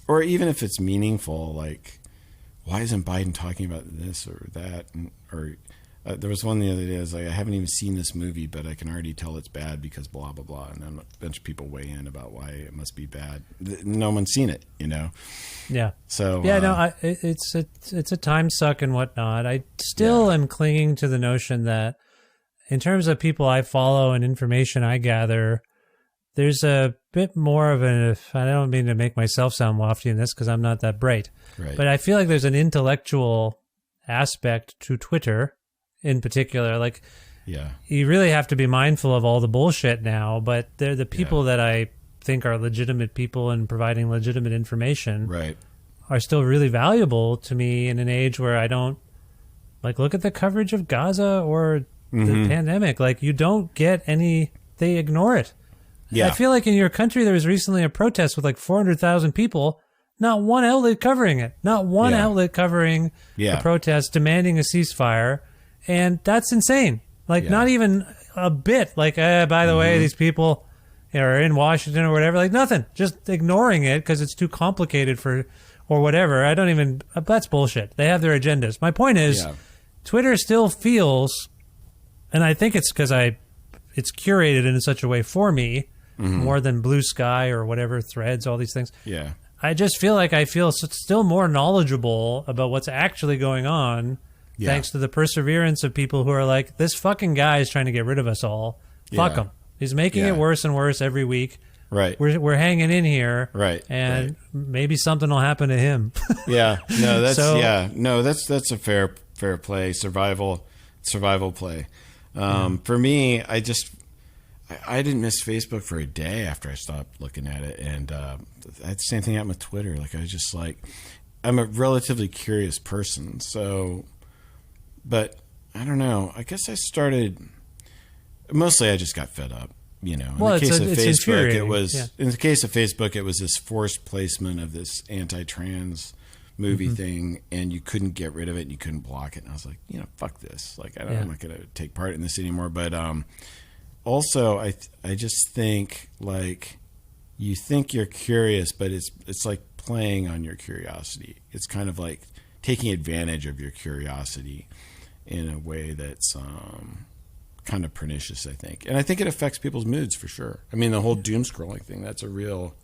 Speaker 3: or even if it's meaningful, like, why isn't Biden talking about this or that? Or there was one the other day, I was like, I haven't even seen this movie, but I can already tell it's bad because blah, blah, blah. And then a bunch of people weigh in about why it must be bad. No one's seen it, you know?
Speaker 1: Yeah.
Speaker 3: So,
Speaker 1: it's a time suck and whatnot. I still am clinging to the notion that in terms of people I follow and information I gather, there's a bit more of I don't mean to make myself sound lofty in this because I'm not that bright,
Speaker 3: right.
Speaker 1: But I feel like there's an intellectual aspect to Twitter in particular. Like, you really have to be mindful of all the bullshit now, but they're the people that I think are legitimate people and providing legitimate information,
Speaker 3: right,
Speaker 1: are still really valuable to me in an age where I don't, like, look at the coverage of Gaza or the pandemic. Like, you don't get they ignore it. Yeah. I feel like in your country there was recently a protest with like 400,000 people. Not one outlet covering it. Not one outlet covering the protest, demanding a ceasefire. And that's insane. Like, not even a bit. Like, by the way, these people are in Washington or whatever. Like, nothing. Just ignoring it because it's too complicated for, or whatever. I don't even, that's bullshit. They have their agendas. My point is, Twitter still feels, and I think it's because it's curated in such a way for me, more than Blue Sky or whatever, Threads, all these things.
Speaker 3: Yeah.
Speaker 1: I just feel like I feel still more knowledgeable about what's actually going on, thanks to the perseverance of people who are like, this fucking guy is trying to get rid of us all. Fuck him. He's making it worse and worse every week.
Speaker 3: Right.
Speaker 1: We're hanging in here.
Speaker 3: Right.
Speaker 1: And maybe something will happen to him.
Speaker 3: No, that's that's a fair play, survival play. For me, I didn't miss Facebook for a day after I stopped looking at it, and I had the same thing happen with Twitter. Like, I was just like, I'm a relatively curious person, so, but I don't know. I guess I started. Mostly, I just got fed up. You know, in the case of Facebook, it was in the case of Facebook, it was this forced placement of this anti-trans movie thing, and you couldn't get rid of it, and you couldn't block it. And I was like, fuck this. Like, I'm not going to take part in this anymore. But also, I just think, like, you think you're curious, but it's like playing on your curiosity. It's kind of like taking advantage of your curiosity in a way that's kind of pernicious, I think. And I think it affects people's moods for sure. I mean, the whole doom scrolling thing, that's a real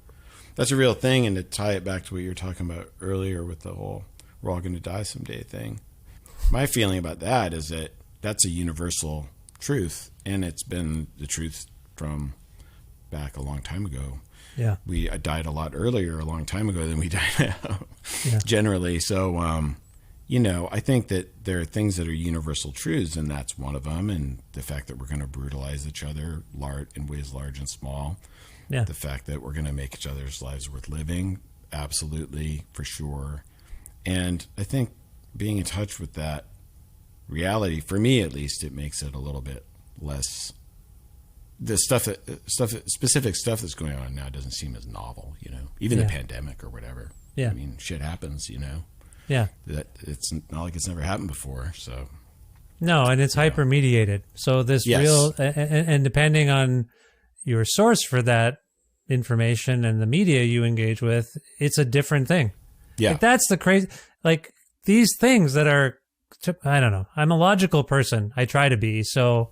Speaker 3: thing. And to tie it back to what you were talking about earlier with the whole we're all going to die someday thing, my feeling about that is that that's a universal truth, and it's been the truth from back a long time ago. Yeah, I died a lot earlier a long time ago than we die now, generally. So, I think that there are things that are universal truths, and that's one of them. And the fact that we're going to brutalize each other in ways large and small. Yeah. The fact that we're going to make each other's lives worth living, absolutely, for sure. And I think being in touch with that reality, for me at least, it makes it a little bit less. The specific stuff that's going on now doesn't seem as novel, even the pandemic or whatever. Yeah. I mean, shit happens, Yeah. That it's not like it's never happened before. So.
Speaker 1: No, and it's hyper mediated. So this real, and depending on your source for that information and the media you engage with, it's a different thing. Yeah. Like, that's the crazy, like, these things that are, I don't know. I'm a logical person. I try to be. So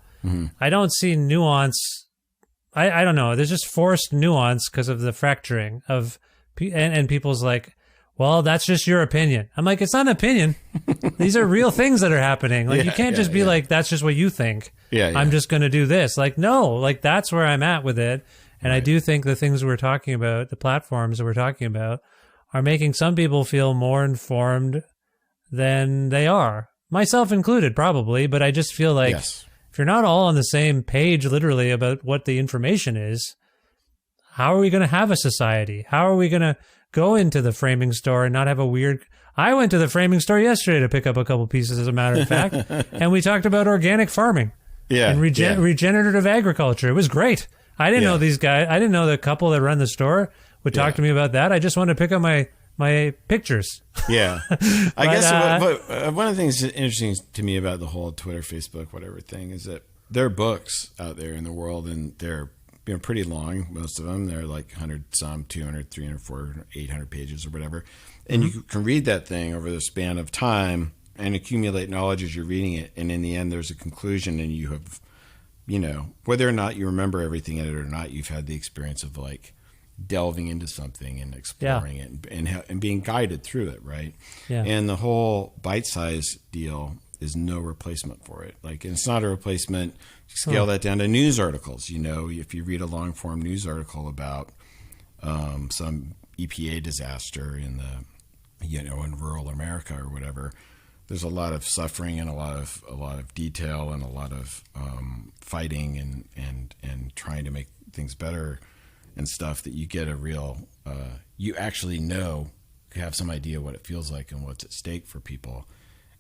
Speaker 1: I don't see nuance. I don't know. There's just forced nuance because of the fracturing of, and people's like, well, that's just your opinion. I'm like, it's not an opinion. These are real things that are happening. Like, you can't just be like, that's just what you think. I'm just going to do this. Like, no, like, that's where I'm at with it. And I do think the things we're talking about, the platforms that we're talking about, are making some people feel more informed than they are. Myself included, probably. But I just feel like if you're not all on the same page, literally, about what the information is, how are we going to have a society? How are we going to go into the framing store and not have a weird... I went to the framing store yesterday to pick up a couple pieces, as a matter of fact, and we talked about organic farming and regenerative agriculture. It was great. I didn't know these guys. I didn't know the couple that run the store would talk to me about that. I just wanted to pick up my pictures. Yeah.
Speaker 3: I guess one of the things that's interesting to me about the whole Twitter, Facebook, whatever thing is that there are books out there in the world, and they're pretty long, most of them. They're like 100 some, 200, 300, 400, 800 pages or whatever. And you can read that thing over the span of time and accumulate knowledge as you're reading it. And in the end, there's a conclusion, and you have, whether or not you remember everything in it or not, you've had the experience of like delving into something and exploring it and being guided through it, right? Yeah. And the whole bite-size deal is no replacement for it. Like, and it's not a replacement. Scale that down to news articles. If you read a long-form news article about some EPA disaster in in rural America or whatever, there's a lot of suffering and a lot of detail and a lot of fighting and trying to make things better and stuff, that you get a real you actually have some idea what it feels like and what's at stake for people.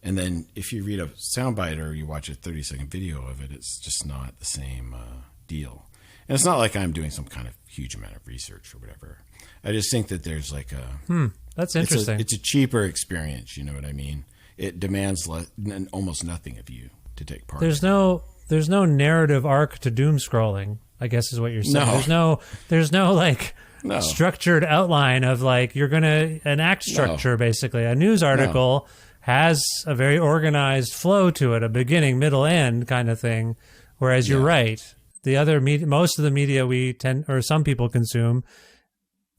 Speaker 3: And then if you read a soundbite or you watch a 30-second video of it, it's just not the same deal. And it's not like I'm doing some kind of huge amount of research or whatever. I just think that there's like a...
Speaker 1: That's interesting.
Speaker 3: It's a cheaper experience, you know what I mean? It demands almost nothing of you to take part.
Speaker 1: There's no narrative arc to doom scrolling, I guess is what you're saying.
Speaker 3: No.
Speaker 1: There's no like structured outline of like an act structure basically. A news article has a very organized flow to it, a beginning, middle, end kind of thing. Whereas you're right, the other most of the media we tend or some people consume,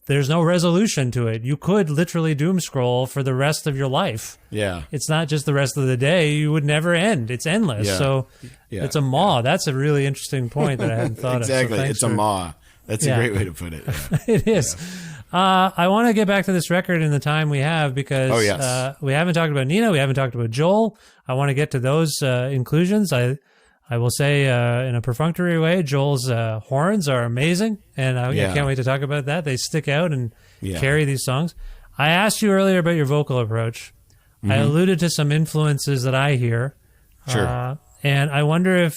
Speaker 1: there's no resolution to it. You could literally doom scroll for the rest of your life.
Speaker 3: Yeah.
Speaker 1: It's not just the rest of the day. You would never end. It's endless.
Speaker 3: Yeah.
Speaker 1: So it's a maw. Yeah. That's a really interesting point that I hadn't thought
Speaker 3: exactly.
Speaker 1: of. So
Speaker 3: it's a maw. That's a great way to put it. Yeah.
Speaker 1: It is. Yeah. I want to get back to this record in the time we have because we haven't talked about Nina. We haven't talked about Joel. I want to get to those inclusions. I will say in a perfunctory way, Joel's horns are amazing, and I can't wait to talk about that. They stick out and carry these songs. I asked you earlier about your vocal approach. I alluded to some influences that I hear.
Speaker 3: Sure.
Speaker 1: And I wonder if,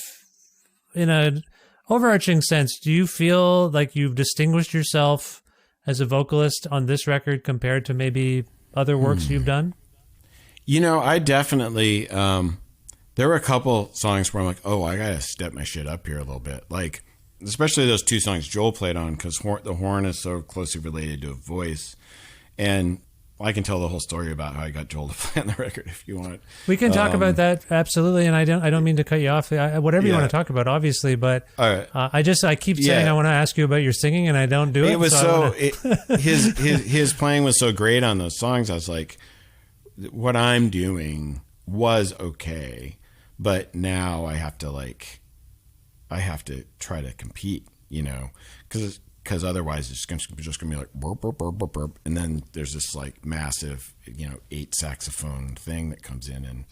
Speaker 1: in an overarching sense, do you feel like you've distinguished yourself as a vocalist on this record compared to maybe other works you've done?
Speaker 3: You know, I definitely... there were a couple songs where I'm like, oh, I got to step my shit up here a little bit. Like, especially those two songs Joel played on, because the horn is so closely related to a voice. And I can tell the whole story about how I got Joel to play on the record if you want.
Speaker 1: We can talk about that, absolutely. And I don't mean to cut you off. Whatever you want to talk about, obviously. But I keep saying I want to ask you about your singing, and I don't do it.
Speaker 3: It was his playing was so great on those songs. I was like, what I'm doing was okay. But now I have to try to compete, you know, because otherwise it's just gonna be like burp, burp, burp, burp, burp. And then there's this like massive, 8 saxophone thing that comes in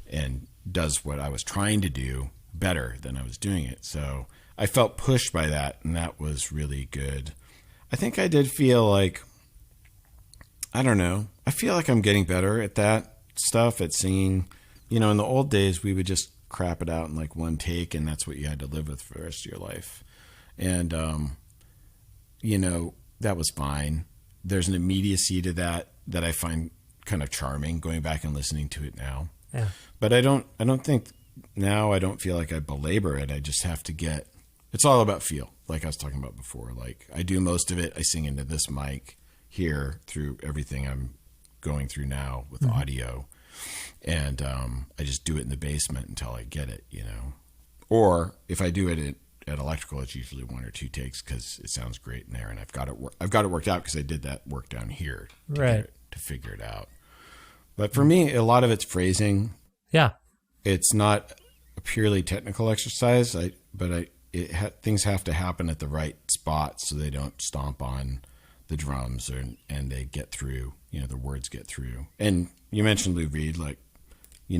Speaker 3: and does what I was trying to do better than I was doing it. So I felt pushed by that, and that was really good. I think I did feel like, I don't know, I feel like I'm getting better at that stuff, at singing. In the old days, we would just crap it out in like one take, and that's what you had to live with for the rest of your life. And, that was fine. There's an immediacy to that I find kind of charming, going back and listening to it now. Yeah. But I don't think now, I don't feel like I belabor it. I just have to it's all about feel, like I was talking about before. Like, I do most of it. I sing into this mic here through everything I'm going through now with audio. And I just do it in the basement until I get it, Or if I do it at electrical, it's usually 1 or 2 takes because it sounds great in there, and I've got it worked out because I did that work down here to figure it out. But for me, a lot of it's phrasing. Yeah, it's not a purely technical exercise. Things have to happen at the right spot so they don't stomp on the drums and they get through. The words get through. And you mentioned Lou Reed, like. He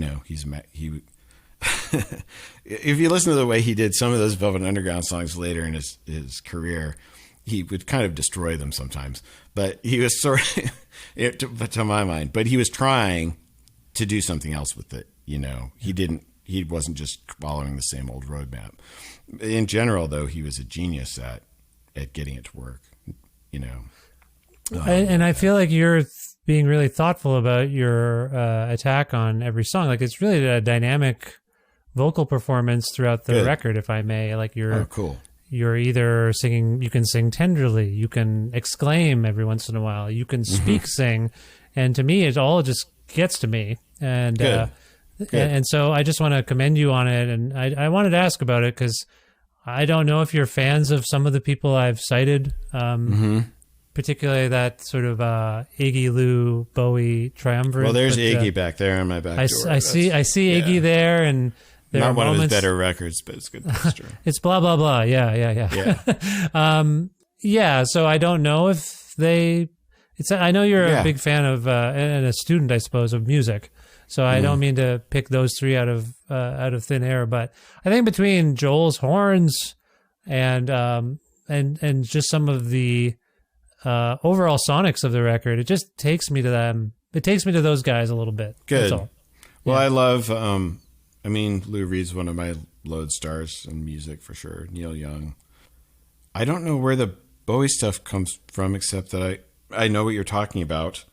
Speaker 3: if you listen to the way he did some of those Velvet Underground songs later in his career, he would kind of destroy them sometimes. But he was sort of, to my mind, but he was trying to do something else with it. He wasn't just following the same old roadmap. In general, though, he was a genius at getting it to work.
Speaker 1: And I feel like you're being really thoughtful about your attack on every song. Like, it's really a dynamic vocal performance throughout the record, if I may. Like, you're either singing, you can sing tenderly, you can exclaim every once in a while, you can speak sing. And to me, it all just gets to me. And and so I just want to commend you on it. And I wanted to ask about it because I don't know if you're fans of some of the people I've cited. Particularly that sort of Iggy, Lou, Bowie triumvirate.
Speaker 3: Well, there's Iggy back there on my back door.
Speaker 1: I see Iggy there, and there
Speaker 3: not
Speaker 1: are
Speaker 3: one
Speaker 1: moments,
Speaker 3: of his better records, but it's good. That's true.
Speaker 1: It's blah blah blah. Yeah. So I don't know if they. I know you're a big fan of and a student, I suppose, of music. So I don't mean to pick those three out of thin air, but I think between Joel's horns and just some of the overall sonics of the record, it just takes me to them. It takes me to those guys a little bit.
Speaker 3: Good.
Speaker 1: That's all.
Speaker 3: Well, I love, Lou Reed's one of my lodestars in music for sure. Neil Young. I don't know where the Bowie stuff comes from, except that I know what you're talking about.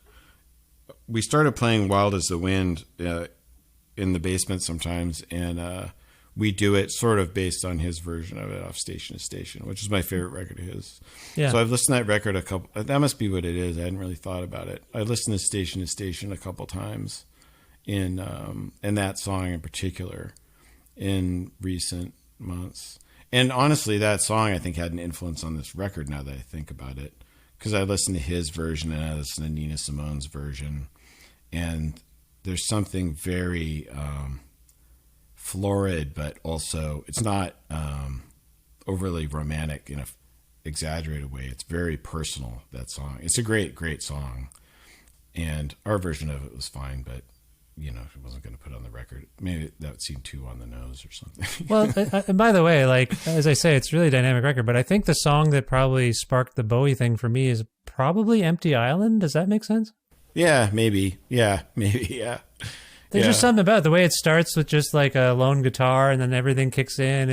Speaker 3: We started playing Wild as the Wind in the basement sometimes, and we do it sort of based on his version of it off Station to Station, which is my favorite record of his.
Speaker 1: Yeah.
Speaker 3: So I've listened to that record that must be what it is. I hadn't really thought about it. I listened to Station a couple times in that song in particular in recent months. And honestly, that song I think had an influence on this record now that I think about it, because I listened to his version and I listened to Nina Simone's version, and there's something very florid, but also it's not overly romantic in a exaggerated way. It's very personal, that song. It's a great, great song. And our version of it was fine, but it wasn't going to put on the record. Maybe that seemed too on the nose or something.
Speaker 1: Well, and by the way, like, as I say, it's a really dynamic record, but I think the song that probably sparked the Bowie thing for me is probably Empty Island. Does that make sense?
Speaker 3: Yeah, maybe. Yeah, maybe. Yeah.
Speaker 1: There's just something about it. The way it starts with just like a lone guitar and then everything kicks in.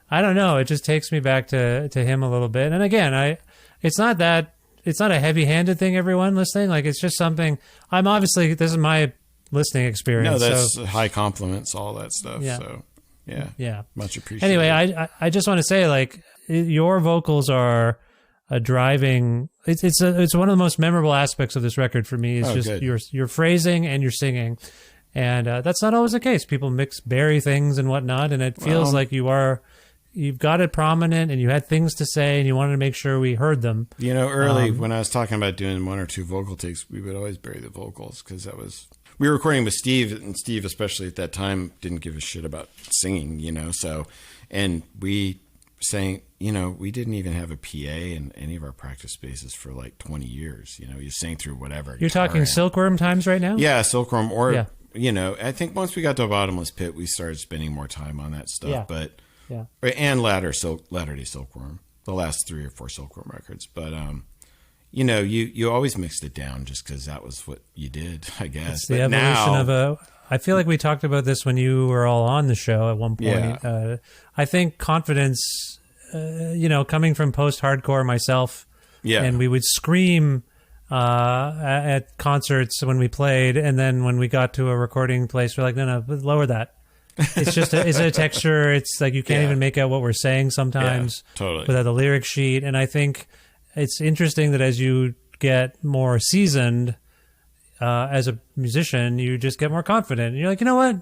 Speaker 1: I don't know. It just takes me back to him a little bit. And again, it's not a heavy-handed thing, everyone listening. Like, it's just something. This is my listening experience.
Speaker 3: No, that's high compliments, all that stuff.
Speaker 1: Yeah.
Speaker 3: So, yeah. Much appreciated.
Speaker 1: Anyway, I just want to say, like, your vocals are a driving. It's one of the most memorable aspects of this record for me. Is just your phrasing and your singing. And that's not always the case. People bury things and whatnot, and it feels like you've got it prominent, and you had things to say, and you wanted to make sure we heard them.
Speaker 3: Early when I was talking about doing one or two vocal takes, we would always bury the vocals because we were recording with Steve, and Steve, especially at that time, didn't give a shit about singing, So, and we sang, we didn't even have a PA in any of our practice spaces for like 20 years. You sang through whatever.
Speaker 1: You're talking Silkworm times right now?
Speaker 3: Yeah, Silkworm, or I think once we got to Bottomless Pit, we started spending more time on that stuff.
Speaker 1: Yeah.
Speaker 3: But
Speaker 1: and
Speaker 3: Latter-day Silkworm, the last 3 or 4 Silkworm records. But you always mixed it down just because that was what you did, I guess.
Speaker 1: It's the evolution of I feel like we talked about this when you were all on the show at one point.
Speaker 3: Yeah.
Speaker 1: I think confidence, coming from post-hardcore myself, and we would scream at concerts when we played, and then when we got to a recording place, we're like, no, lower that. It's just it's a texture. It's like you can't even make out what we're saying sometimes without the lyric sheet. And I think it's interesting that as you get more seasoned as a musician, you just get more confident. And you're like, you know what?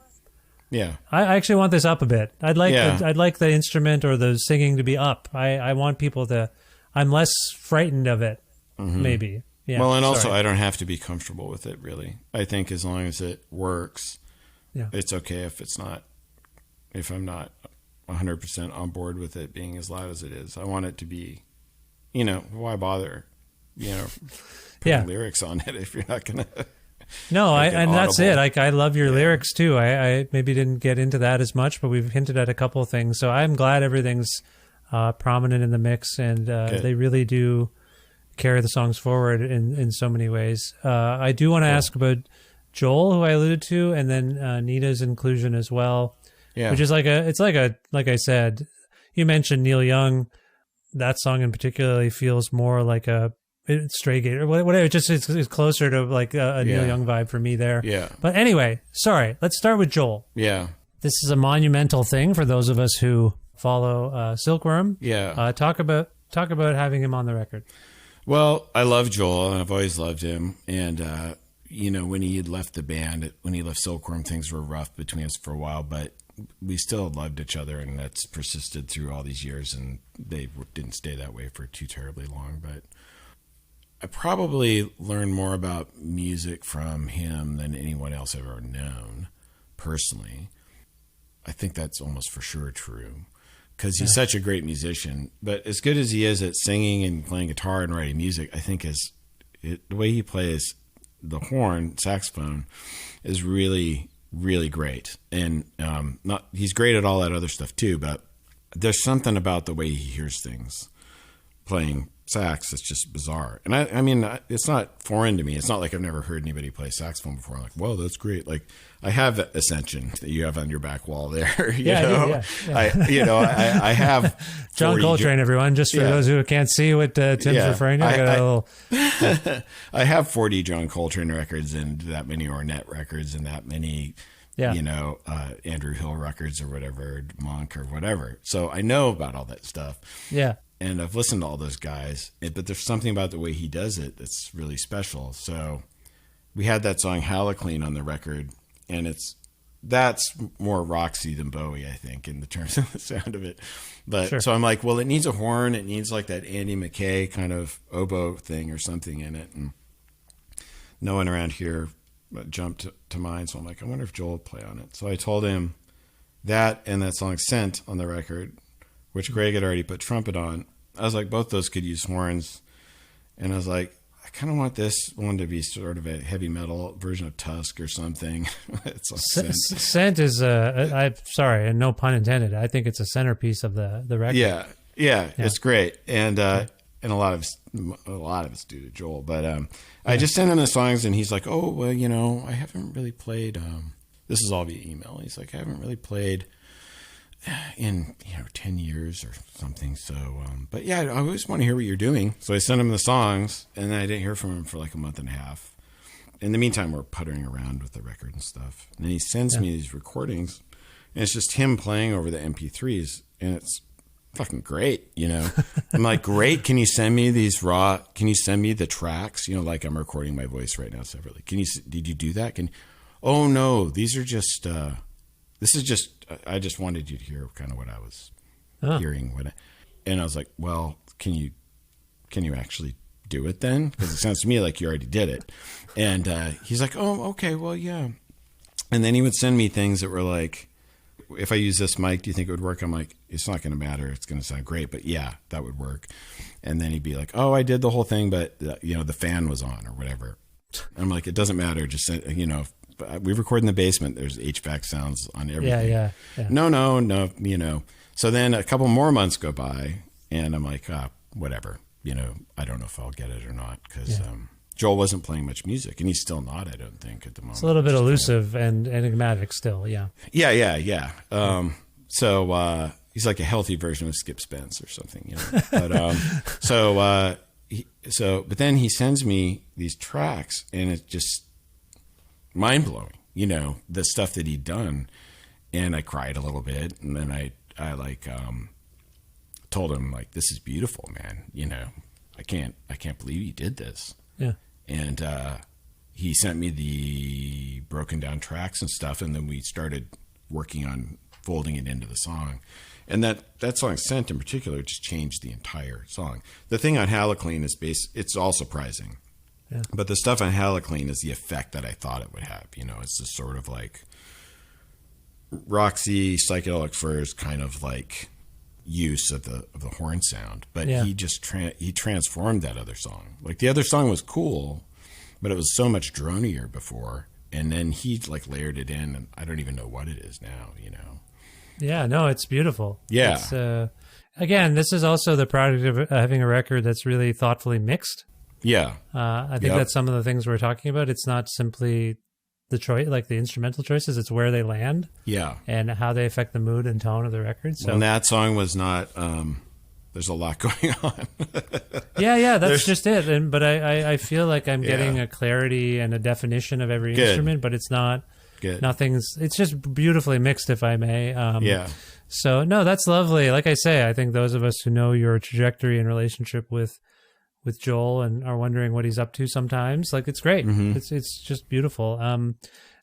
Speaker 3: Yeah,
Speaker 1: I actually want this up a bit. I'd like the instrument or the singing to be up. I want people to. I'm less frightened of it. Maybe. Yeah.
Speaker 3: Well, and also I don't have to be comfortable with it. Really, I think as long as it works, it's okay if I'm not 100% on board with it being as loud as it is. I want it to be, why bother, putting lyrics on it if you're not gonna.
Speaker 1: No, and that's it. Like, I love your lyrics too. I maybe didn't get into that as much, but we've hinted at a couple of things. So I'm glad everything's prominent in the mix, and they really do carry the songs forward in so many ways. I do want to ask about Joel, who I alluded to, and then Nita's inclusion as well. Yeah. Which is like I said, you mentioned Neil Young. That song in particular feels more like a Stray Gate or whatever. It's closer to like a Neil Young vibe for me there.
Speaker 3: Yeah.
Speaker 1: But anyway, sorry. Let's start with Joel.
Speaker 3: Yeah.
Speaker 1: This is a monumental thing for those of us who follow Silkworm.
Speaker 3: Yeah.
Speaker 1: Talk about having him on the record.
Speaker 3: Well, I love Joel, and I've always loved him. And when he had left the band, when he left Silkworm, things were rough between us for a while, but we still loved each other, and that's persisted through all these years, and they didn't stay that way for too terribly long. But I probably learned more about music from him than anyone else I've ever known, personally. I think that's almost for sure true, because he's such a great musician. But as good as he is at singing and playing guitar and writing music, I think the way he plays the horn, saxophone, is really, really great. And he's great at all that other stuff too, but there's something about the way he hears things playing sax that's just bizarre. And I mean, it's not foreign to me. It's not like I've never heard anybody play saxophone before. I'm like, whoa, that's great. Like, I have Ascension that you have on your back wall there. You know? I have
Speaker 1: John Coltrane, everyone. Just for those who can't see what Tim's referring to,
Speaker 3: I have 40 John Coltrane records and that many Ornette records and that many, Andrew Hill records or whatever, Monk or whatever. So I know about all that stuff.
Speaker 1: Yeah.
Speaker 3: And I've listened to all those guys, but there's something about the way he does it that's really special. So we had that song Haloclean on the record, and that's more Roxy than Bowie, I think, in the terms of the sound of it. But so I'm like, well, it needs a horn. It needs like that Andy McKay kind of oboe thing or something in it. And no one around here jumped to mind. So I'm like, I wonder if Joel would play on it. So I told him that and that song Scent on the record, which Greg had already put trumpet on. I was like, both those could use horns. And I was like, I kind of want this one to be sort of a heavy metal version of Tusk or something. It's like
Speaker 1: Scent is, I'm sorry, and no pun intended, I think it's a centerpiece of the record.
Speaker 3: Yeah, it's great. And a lot of it's due to Joel. But I just sent him the songs, and he's like, oh, well, I haven't really played. This is all via email. He's like, I haven't really played in 10 years or something. So but yeah, I always want to hear what you're doing. So I sent him the songs, and then I didn't hear from him for like a month and a half. In the meantime, we're puttering around with the record and stuff, and then he sends me these recordings, and it's just him playing over the MP3s, and it's fucking great. I'm like, great, can you send me these can you send me the tracks, like I'm recording my voice right now separately. Did you do that? Oh no, these are just this is just, I just wanted you to hear kind of what I was hearing. And I was like, well, can you actually do it then? Because it sounds to me like you already did it. And he's like, oh, okay, well, yeah. And then he would send me things that were like, if I use this mic, do you think it would work? I'm like, it's not going to matter. It's going to sound great, but yeah, that would work. And then he'd be like, oh, I did the whole thing, but the fan was on or whatever. I'm like, it doesn't matter. Just, we record in the basement. There's HVAC sounds on everything.
Speaker 1: Yeah.
Speaker 3: No. So then a couple more months go by, and I'm like, whatever. I don't know if I'll get it or not, because Joel wasn't playing much music, and he's still not, I don't think, at the moment.
Speaker 1: It's a little bit elusive and enigmatic still, yeah.
Speaker 3: Yeah. So he's like a healthy version of Skip Spence or something, But but then he sends me these tracks, and it's just mind-blowing, the stuff that he'd done. And I cried a little bit, and then I told him, like, this is beautiful, man. I can't believe you did this.
Speaker 1: Yeah. And
Speaker 3: he sent me the broken down tracks and stuff, and then we started working on folding it into the song. And that song Scent in particular just changed the entire song. The thing on Haloclean is it's all surprising.
Speaker 1: Yeah.
Speaker 3: But the stuff on Haloclean is the effect that I thought it would have. It's this sort of like Roxy, Psychedelic Furs kind of like use of the horn sound. But he just he transformed that other song. Like, the other song was cool, but it was so much dronier before. And then he like layered it in, and I don't even know what it is now,
Speaker 1: Yeah, no, it's beautiful.
Speaker 3: Yeah.
Speaker 1: It's, again, this is also the product of having a record that's really thoughtfully mixed.
Speaker 3: Yeah.
Speaker 1: I think that's some of the things we're talking about. It's not simply the choice, like the instrumental choices, it's where they land.
Speaker 3: Yeah.
Speaker 1: And how they affect the mood and tone of the record. So,
Speaker 3: and that song was not, there's a lot going on.
Speaker 1: That's just it. But I feel like I'm getting a clarity and a definition of every instrument, but it's not, it's just beautifully mixed, if I may. So, no, that's lovely. Like I say, I think those of us who know your trajectory and relationship with Joel and are wondering what he's up to sometimes, like, it's great. Mm-hmm. It's just beautiful.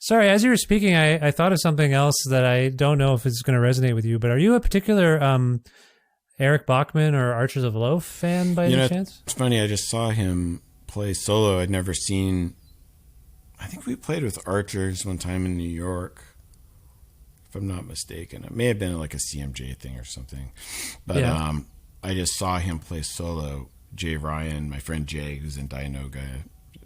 Speaker 1: Sorry, as you were speaking, I thought of something else that I don't know if it's going to resonate with you, but are you a particular Eric Bachman or Archers of Loaf fan by any chance?
Speaker 3: It's funny, I just saw him play solo. I'd never seen, I think we played with Archers one time in New York, if I'm not mistaken. It may have been like a CMJ thing or something. But I just saw him play solo. Jay Ryan, my friend Jay, who's in Dianoga,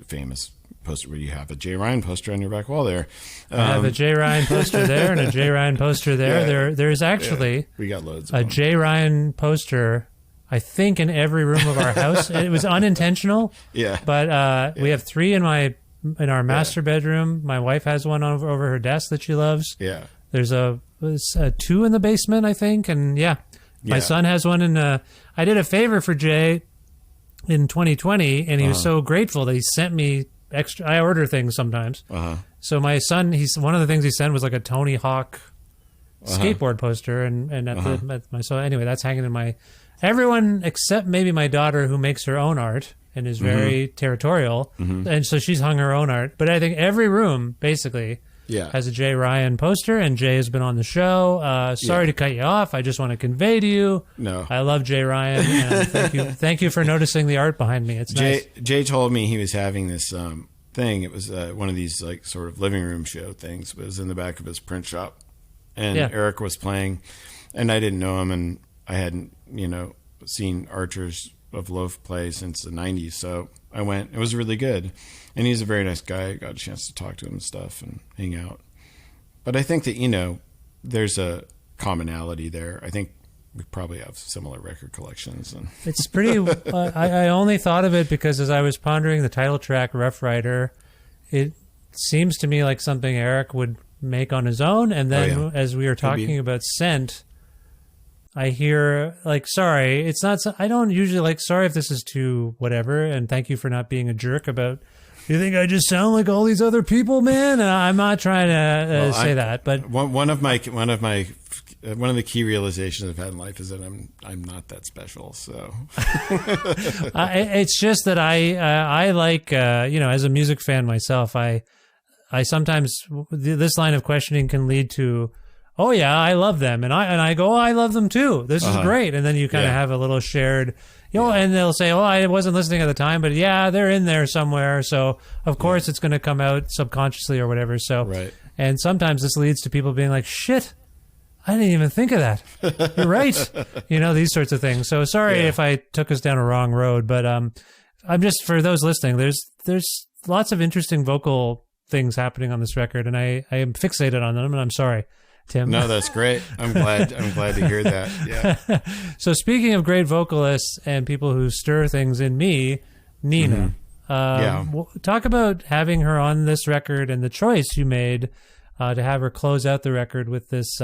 Speaker 3: famous poster, where you have a Jay Ryan poster on your back wall there.
Speaker 1: I have a Jay Ryan poster there and a Jay Ryan poster there. There's actually
Speaker 3: we got loads
Speaker 1: of
Speaker 3: them.
Speaker 1: Jay Ryan poster I think, in every room of our house. It was unintentional.
Speaker 3: Yeah.
Speaker 1: But we have 3 in our master bedroom. My wife has one over her desk that she loves.
Speaker 3: Yeah.
Speaker 1: There's a 2 in the basement, I think. And my son has one. And I did a favor for Jay in 2020, and he was so grateful that he sent me extra. I order things sometimes. So my son, one of the things he sent was like a Tony Hawk skateboard poster, so anyway, that's hanging in my. Everyone except maybe my daughter, who makes her own art and is very territorial, and so she's hung her own art. But I think every room basically has a Jay Ryan poster, and Jay has been on the show. Sorry to cut you off. I just want to convey to you, I love Jay Ryan, and thank you for noticing the art behind me. It's nice.
Speaker 3: Jay told me he was having this thing. It was one of these like sort of living room show things. It was in the back of his print shop, and Eric was playing, and I didn't know him, and I hadn't seen Archers of Loaf play since the 90s, so I went. It was really good, and he's a very nice guy. I got a chance to talk to him and stuff and hang out. But I think that there's a commonality there. I think we probably have similar record collections, and
Speaker 1: it's pretty. I only thought of it because as I was pondering the title track, Rough Rider, it seems to me like something Eric would make on his own. And then as we were talking about Scent, I hear like, sorry, it's not. I don't usually like, sorry if this is too whatever, and thank you for not being a jerk about. You think I just sound like all these other people, man? And I'm not trying to say that, but
Speaker 3: one of the key realizations I've had in life is that I'm not that special. So
Speaker 1: it's just that I like as a music fan myself, I sometimes this line of questioning can lead to, oh yeah, I love them, and I go, oh, I love them too. This is great, and then you kind of have a little shared, and they'll say, oh, I wasn't listening at the time, but yeah, they're in there somewhere. So of course it's going to come out subconsciously or whatever. So and sometimes this leads to people being like, shit, I didn't even think of that. You're right. These sorts of things. So sorry if I took us down a wrong road, but I'm just, for those listening, there's lots of interesting vocal things happening on this record, and I am fixated on them, and I'm sorry, Tim.
Speaker 3: No, that's great. I'm glad to hear that. Yeah.
Speaker 1: So speaking of great vocalists and people who stir things in me, Nina. Talk about having her on this record and the choice you made to have her close out the record with this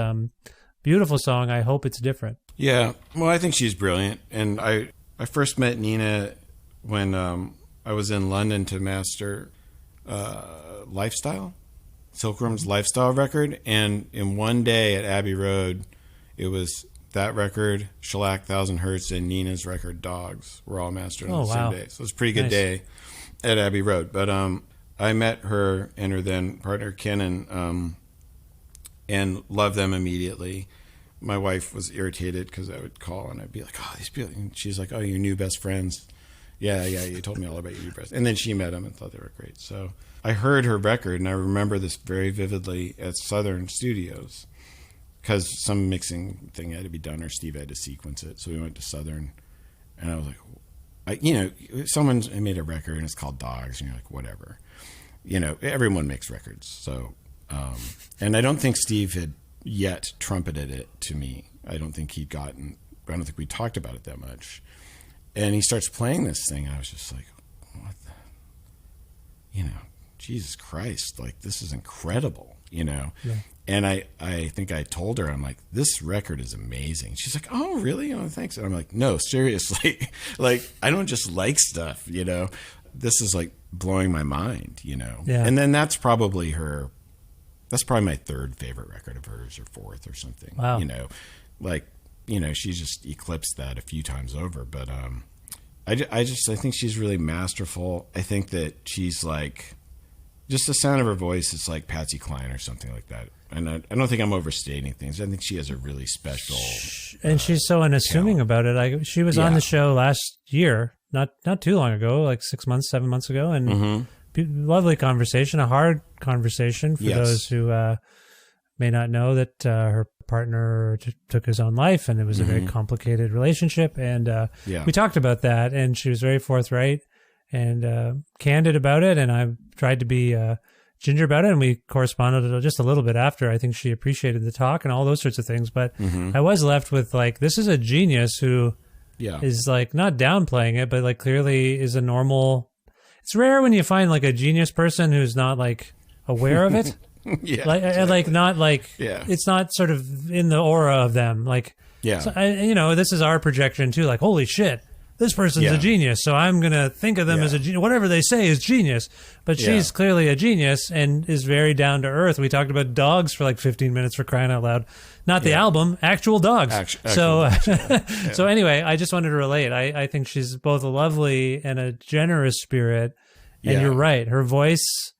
Speaker 1: beautiful song, I Hope It's Different. Yeah.
Speaker 3: Well, I think she's brilliant. And I first met Nina when I was in London to master Lifestyle, Silkworm's Lifestyle record. And in one day at Abbey Road, it was that record, Shellac, 1000 Hertz, and Nina's record, Dogs, were all mastered on the same day. So it was a pretty good day at Abbey Road. But I met her and her then partner, Kenan, and loved them immediately. My wife was irritated because I would call and I'd be like, oh, these people. And she's like, oh, your new best friends. Yeah, you told me all about your new best. And then she met them and thought they were great. So I heard her record, and I remember this very vividly at Southern Studios because some mixing thing had to be done, or Steve had to sequence it. So we went to Southern, and I was like, someone made a record and it's called Dogs, and you're like, whatever. Everyone makes records. So, and I don't think Steve had yet trumpeted it to me. I don't think we talked about it that much. And he starts playing this thing, and I was just like, what the, Jesus Christ, like, this is incredible, Yeah. And I think I told her, I'm like, this record is amazing. She's like, oh, really? Oh, thanks. And I'm like, no, seriously. Like, I don't just like stuff, This is like blowing my mind, Yeah. And then that's probably my third favorite record of hers, or fourth or something.
Speaker 1: Wow.
Speaker 3: She's just eclipsed that a few times over. But I think she's really masterful. I think that she's like, just the sound of her voice is like Patsy Cline or something like that. And I don't think I'm overstating things. I think she has a really special.
Speaker 1: And she's so unassuming about it. She was on the show last year, not too long ago, like 7 months ago, and lovely conversation, a hard conversation for those who may not know that her partner took his own life, and it was a very complicated relationship. And we talked about that, and she was very forthright and candid about it. And I tried to be ginger about it, and we corresponded just a little bit after. I think she appreciated the talk and all those sorts of things. But I was left with like, this is a genius who is like not downplaying it, but like clearly is a normal. It's rare when you find like a genius person who's not like aware of it.
Speaker 3: Yeah,
Speaker 1: like
Speaker 3: exactly.
Speaker 1: like not like
Speaker 3: Yeah.
Speaker 1: it's not sort of in the aura of them. Like so this is our projection too. Like holy shit, this person's a genius, so I'm gonna think of them as a genius. Whatever they say is genius. But she's clearly a genius and is very down to earth. We talked about dogs for like 15 minutes for crying out loud. Not the album, actual dogs.
Speaker 3: Actual dogs,
Speaker 1: So anyway, I just wanted to relate. I think she's both a lovely and a generous spirit. And you're right. Her voice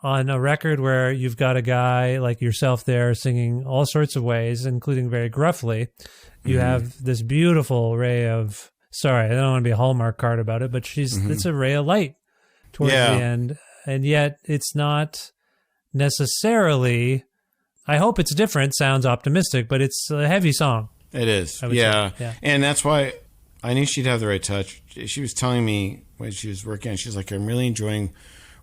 Speaker 1: on a record where you've got a guy like yourself there singing all sorts of ways, including very gruffly, you have this beautiful ray of, sorry, I don't want to be a Hallmark card about it, but it's a ray of light towards the end. And yet it's not necessarily, I hope it's different, sounds optimistic, but it's a heavy song.
Speaker 3: It is. Yeah. And that's why I knew she'd have the right touch. She was telling me when she was working on it, she's like, I'm really enjoying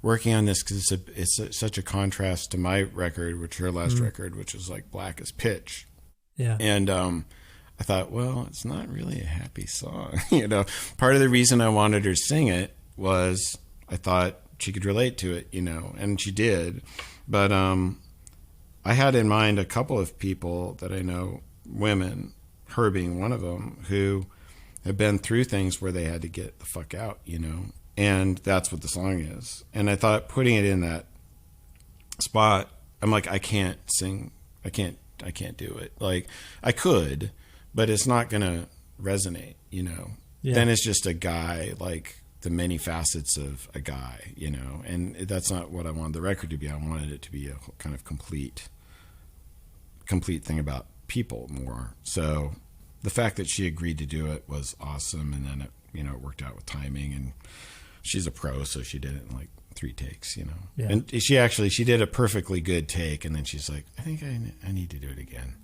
Speaker 3: working on this because it's such a contrast to my record, which her last record, which was like black as pitch.
Speaker 1: Yeah.
Speaker 3: And I thought, well, it's not really a happy song. Part of the reason I wanted her to sing it was I thought she could relate to it, and she did. But I had in mind a couple of people that I know, women, her being one of them, who have been through things where they had to get the fuck out, and that's what the song is. And I thought putting it in that spot, I'm like, I can't sing. I can't do it. Like I could, but it's not going to resonate, Then it's just a guy, like the many facets of a guy, and that's not what I wanted the record to be. I wanted it to be a kind of complete thing about people more. So the fact that she agreed to do it was awesome. And then it worked out with timing, and she's a pro, so she did it in like 3 takes,
Speaker 1: Yeah.
Speaker 3: And she did a perfectly good take, and then she's like, I think I need to do it again,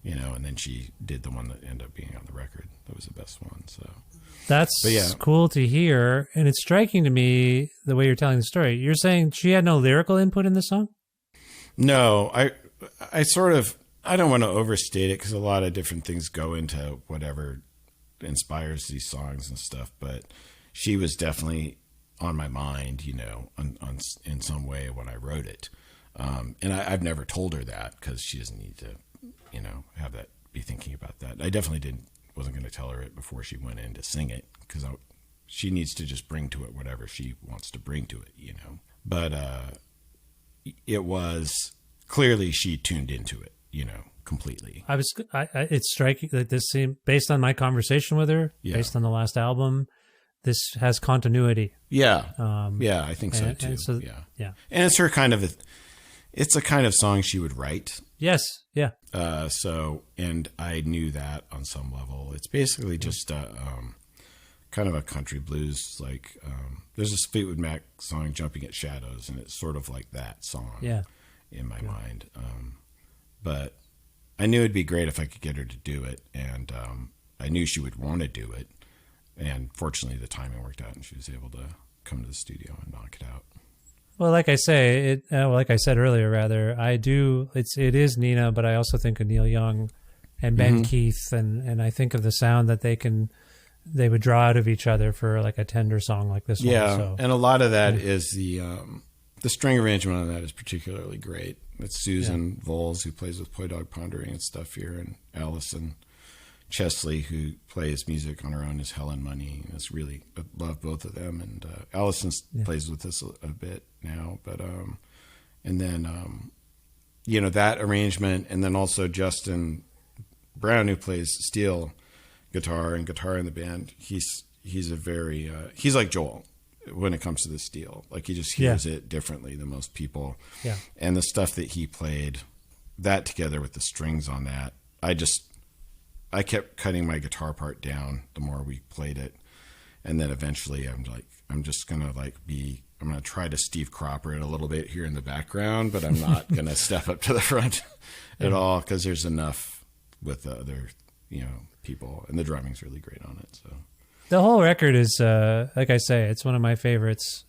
Speaker 3: and then she did the one that ended up being on the record. That was the best one. So
Speaker 1: that's cool to hear. And it's striking to me the way you're telling the story. You're saying she had no lyrical input in the song?
Speaker 3: No, I sort of, I don't want to overstate it because a lot of different things go into whatever inspires these songs and stuff, but she was definitely on my mind, on in some way when I wrote it. And I've never told her that because she doesn't need to, have that, be thinking about that. I definitely wasn't going to tell her it before she went in to sing it because she needs to just bring to it whatever she wants to bring to it, But it was clearly she tuned into it, completely.
Speaker 1: It's striking that this seemed, based on my conversation with her, based on the last album, this has continuity.
Speaker 3: Yeah. I think so too.
Speaker 1: Yeah.
Speaker 3: And it's her kind of it's a kind of song she would write.
Speaker 1: Yes. Yeah.
Speaker 3: And I knew that on some level. It's basically just kind of a country blues, like there's a Fleetwood Mac song, Jumping at Shadows, and it's sort of like that song in my mind. But I knew it'd be great if I could get her to do it, and I knew she would want to do it. And fortunately, the timing worked out, and she was able to come to the studio and knock it out.
Speaker 1: Well, like I say, like I said earlier, rather, it is Nina, but I also think of Neil Young and Ben Keith, and I think of the sound that they would draw out of each other for like a tender song like this one. So,
Speaker 3: and a lot of that is the string arrangement on that is particularly great. It's Susan Voles, who plays with Poi Dog Pondering and stuff here, and Allison Chesley, who plays music on her own, is Helen Money. It's really, I love both of them. And Allison plays with us a bit now, but and then that arrangement, and then also Justin Brown, who plays steel guitar and guitar in the band. He's a very he's like Joel when it comes to the steel. Like he just hears it differently than most people.
Speaker 1: Yeah.
Speaker 3: And the stuff that he played, that together with the strings on that, I kept cutting my guitar part down the more we played it. And then eventually I'm going to try to Steve Cropper it a little bit here in the background, but I'm not going to step up to the front at all, because there's enough with the other, people, and the drumming's really great on it. So
Speaker 1: the whole record is, like I say, it's one of my favorites.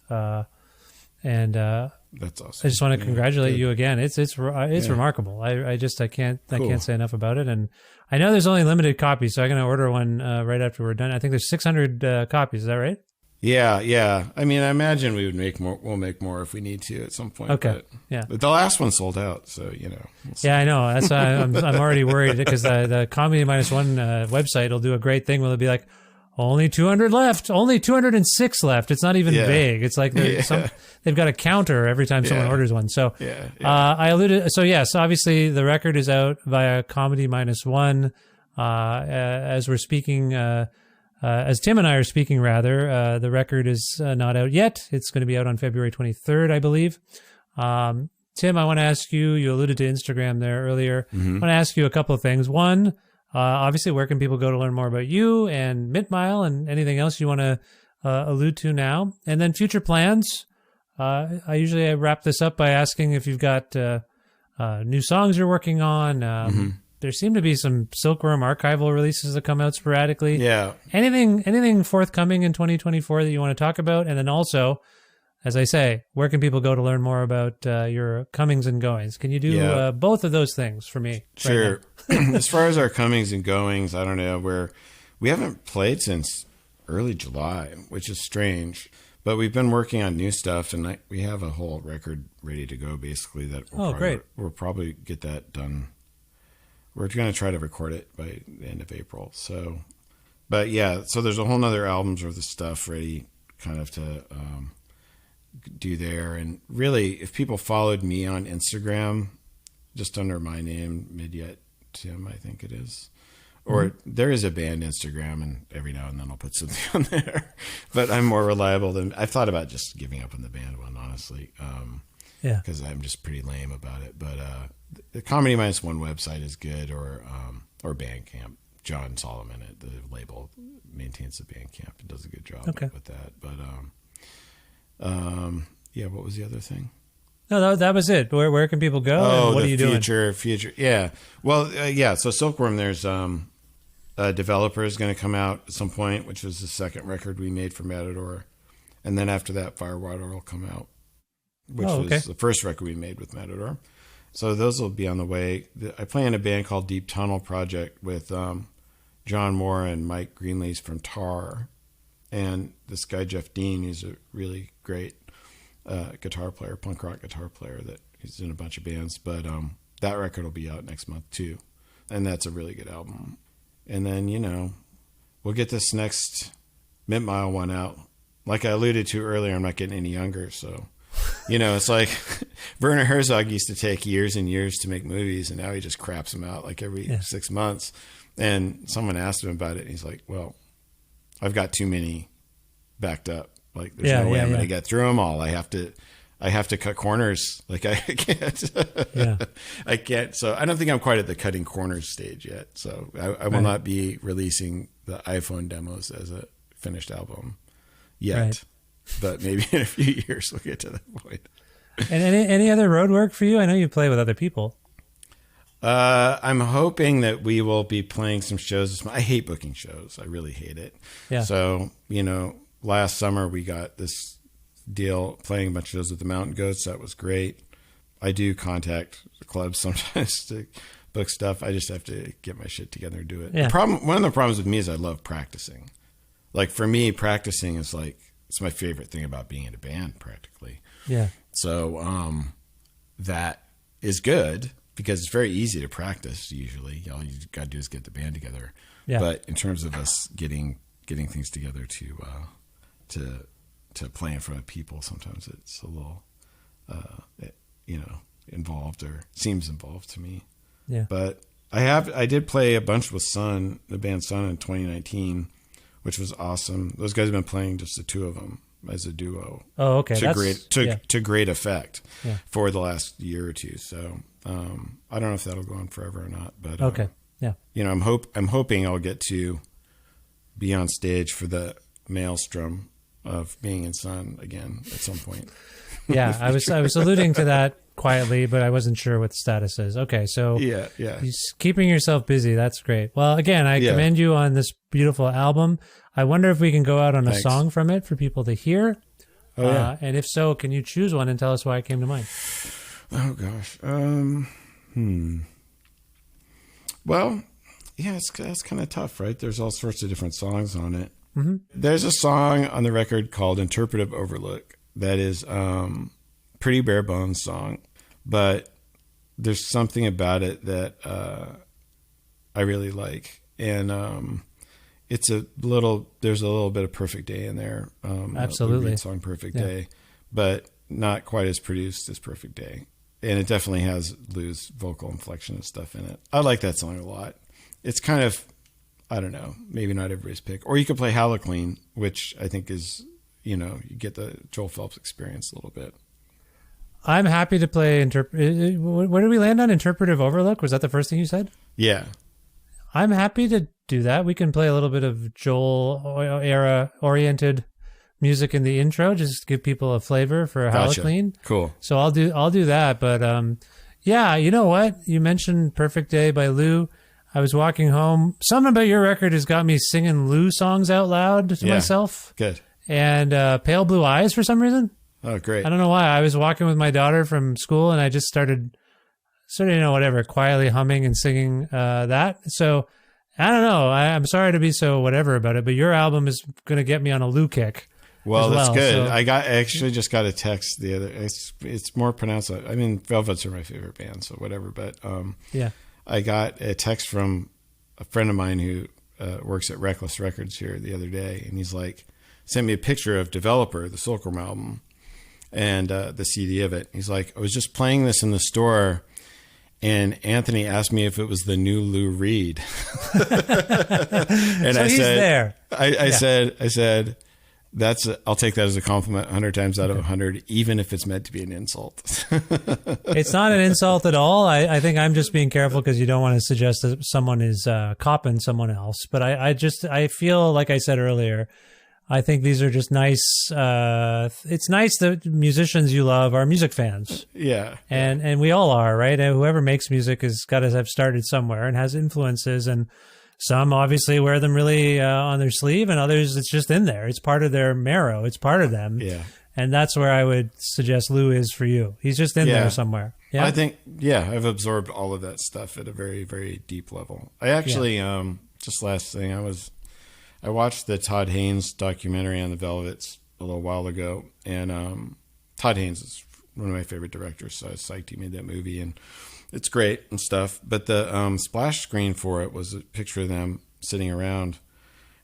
Speaker 1: And
Speaker 3: that's awesome.
Speaker 1: I just want to congratulate you again. It's remarkable. I can't say enough about it. And I know there's only limited copies, so I'm going to order one right after we're done. I think there's 600 copies. Is that right?
Speaker 3: Yeah. I mean, I imagine we would make more. We'll make more if we need to at some point.
Speaker 1: Okay.
Speaker 3: But the last one sold out, so
Speaker 1: We'll I know. That's why I'm already worried, because the Comedy Minus One website will do a great thing where they'll be like, only 200 left, only 206 left. It's not even vague. It's like they've got a counter every time someone orders one. So I alluded. So yes, obviously the record is out via Comedy Minus One. As we're speaking. As Tim and I are speaking, rather, the record is not out yet. It's going to be out on February 23rd, I believe. Tim, I want to ask you, you alluded to Instagram there earlier. I want to ask you a couple of things. One, obviously, where can people go to learn more about you and Mintmile and anything else you want to allude to now? And then future plans. I usually wrap this up by asking if you've got new songs you're working on. There seem to be some Silkworm archival releases that come out sporadically.
Speaker 3: Yeah.
Speaker 1: Anything forthcoming in 2024 that you want to talk about? And then also, as I say, where can people go to learn more about your comings and goings? Can you do both of those things for me?
Speaker 3: Sure. Right as far as our comings and goings, I don't know. We haven't played since early July, which is strange. But we've been working on new stuff, and we have a whole record ready to go, basically. We'll probably get that done. We're going to try to record it by the end of April. So there's a whole nother album's worth of stuff ready kind of to do there. And really, if people followed me on Instagram, just under my name, Midyett Tim, I think it is. Or there is a band Instagram, and every now and then I'll put something on there. But I'm more reliable than... I've thought about just giving up on the band one, honestly. Because I'm just pretty lame about it. But the Comedy Minus One website is good, or Bandcamp. John Solomon at the label maintains the Bandcamp and does a good job with that. But what was the other thing?
Speaker 1: No, that was it. Where can people go?
Speaker 3: Oh,
Speaker 1: and what are you doing?
Speaker 3: Future. Yeah. Well, So Silkworm, there's Developer is going to come out at some point, which was the second record we made for Matador, and then after that, Firewater will come out, which was the first record we made with Matador. So those will be on the way. I play in a band called Deep Tunnel Project with John Moore and Mike Greenlease from Tar, and this guy Jeff Dean. He's a really great guitar player, punk rock guitar player that he's in a bunch of bands. But that record will be out next month too, and that's a really good album. And then we'll get this next Mintmile one out. Like I alluded to earlier, I'm not getting any younger, so. It's like Werner Herzog used to take years and years to make movies, and now he just craps them out like every 6 months. And someone asked him about it, and he's like, well, I've got too many backed up. Like, there's no way I'm going to get through them all. I have to cut corners. Like, I can't. I can't. So I don't think I'm quite at the cutting corners stage yet. So I will not be releasing the iPhone demos as a finished album yet. Right. But maybe in a few years we'll get to that point.
Speaker 1: And any other road work for you? I know you play with other people.
Speaker 3: I'm hoping that we will be playing some shows. I hate booking shows. I really hate it. Yeah. So, last summer we got this deal playing a bunch of shows with the Mountain Goats. That was great. I do contact the clubs sometimes to book stuff. I just have to get my shit together and do it. Yeah. One of the problems with me is I love practicing. Like for me, practicing is like, it's my favorite thing about being in a band, practically. Yeah. So that is good because it's very easy to practice. Usually, all you got to do is get the band together. Yeah. But in terms of us getting things together to play in front of people, sometimes it's a little, involved or seems involved to me. Yeah. But I did play a bunch with Sun, the band Sun, in 2019. Which was awesome. Those guys have been playing just the two of them as a duo.
Speaker 1: Oh, okay.
Speaker 3: To great effect for the last year or two. So I don't know if that'll go on forever or not. But
Speaker 1: okay,
Speaker 3: I'm hoping I'll get to be on stage for the maelstrom of being in Sun again at some point.
Speaker 1: Yeah, I was alluding to that quietly, but I wasn't sure what the status is. Okay, so he's keeping yourself busy. That's great. Well, again, I commend you on this beautiful album. I wonder if we can go out on a song from it for people to hear.
Speaker 3: Oh, yeah.
Speaker 1: And if so, can you choose one and tell us why it came to mind?
Speaker 3: Oh, gosh. Well, yeah, that's kind of tough, right? There's all sorts of different songs on it. Mm-hmm. There's a song on the record called Interpretive Overlook that is pretty bare bones song, but there's something about it that I really like. And there's a little bit of Perfect Day in there.
Speaker 1: Absolutely.
Speaker 3: The song Perfect Day, but not quite as produced as Perfect Day. And it definitely has Lou's vocal inflection and stuff in it. I like that song a lot. It's kind of, I don't know, maybe not everybody's pick. Or you could play Halloween, which I think is, you get the Joel Phelps experience a little bit.
Speaker 1: I'm happy to play where did we land on? Interpretive Overlook? Was that the first thing you said?
Speaker 3: Yeah.
Speaker 1: I'm happy to do that. We can play a little bit of Joel era oriented music in the intro, just to give people a flavor for Halloween.
Speaker 3: Cool.
Speaker 1: So I'll do that. But yeah, you know what? You mentioned Perfect Day by Lou. I was walking home. Something about your record has got me singing Lou songs out loud to myself.
Speaker 3: Good.
Speaker 1: And Pale Blue Eyes for some reason.
Speaker 3: Oh, great.
Speaker 1: I don't know why. I was walking with my daughter from school and I just started quietly humming and singing that. So I don't know. I'm sorry to be so whatever about it, but your album is going to get me on a Lou kick.
Speaker 3: Well, that's good. So, I actually just got a text the other. It's more pronounced. I mean, Velvets are my favorite band, so whatever. But
Speaker 1: yeah,
Speaker 3: I got a text from a friend of mine who works at Reckless Records here the other day, and he's like, sent me a picture of Developer, the Silkworm album, and the CD of it. He's like, I was just playing this in the store, and Anthony asked me if it was the new Lou Reed. And
Speaker 1: so
Speaker 3: I
Speaker 1: he's
Speaker 3: said,
Speaker 1: there.
Speaker 3: I said. I'll take that as a compliment 100 times out of 100, even if it's meant to be an insult.
Speaker 1: It's not an insult at all. I think I'm just being careful because you don't want to suggest that someone is copping someone else. But I feel, like I said earlier, I think these are just nice. It's nice that musicians you love are music fans.
Speaker 3: Yeah.
Speaker 1: And we all are, right? And whoever makes music has got to have started somewhere and has influences, and some obviously wear them really on their sleeve, and others it's just in there. It's part of their marrow. It's part of them.
Speaker 3: Yeah.
Speaker 1: And that's where I would suggest Lou is for you. He's just in there somewhere. Yeah.
Speaker 3: I think, I've absorbed all of that stuff at a very, very deep level. I actually, just last thing, I watched the Todd Haynes documentary on the Velvets a little while ago, and Todd Haynes is one of my favorite directors, so I was psyched he made that movie, and it's great and stuff. But the splash screen for it was a picture of them sitting around,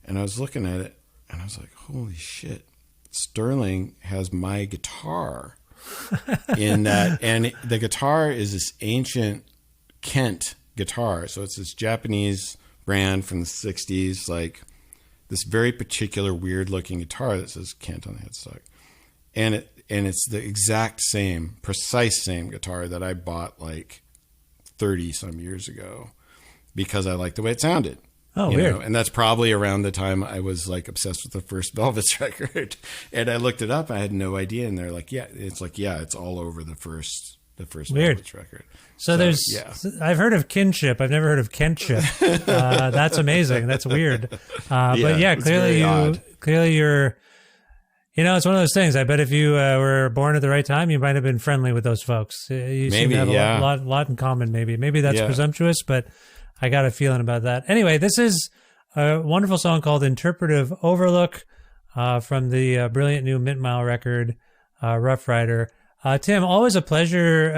Speaker 3: and I was looking at it, and I was like, holy shit, Sterling has my guitar in that. And the guitar is this ancient Kent guitar. So it's this Japanese brand from the 60s, like this very particular weird looking guitar that says Kent on the headstock. And it's the exact same, precise same guitar that I bought like 30 some years ago because I liked the way it sounded.
Speaker 1: Oh, weird.
Speaker 3: And that's probably around the time I was like obsessed with the first Velvets record. And I looked it up. I had no idea. And they're like, it's all over the first
Speaker 1: weird.
Speaker 3: Velvets record.
Speaker 1: So I've heard of kinship. I've never heard of Kentship. That's amazing. That's weird. But yeah, clearly you're, it's one of those things. I bet if you were born at the right time, you might have been friendly with those folks. You seem to have a lot in common, maybe. Maybe that's presumptuous, but I got a feeling about that. Anyway, this is a wonderful song called Interpretive Overlook from the brilliant new Mint Mile record, Rough Rider. Tim, always a pleasure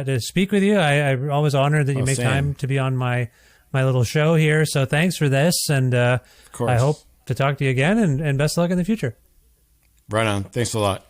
Speaker 1: to speak with you. I'm always honored that you make time to be on my little show here. So thanks for this, and I hope to talk to you again, and best of luck in the future.
Speaker 3: Right on. Thanks a lot.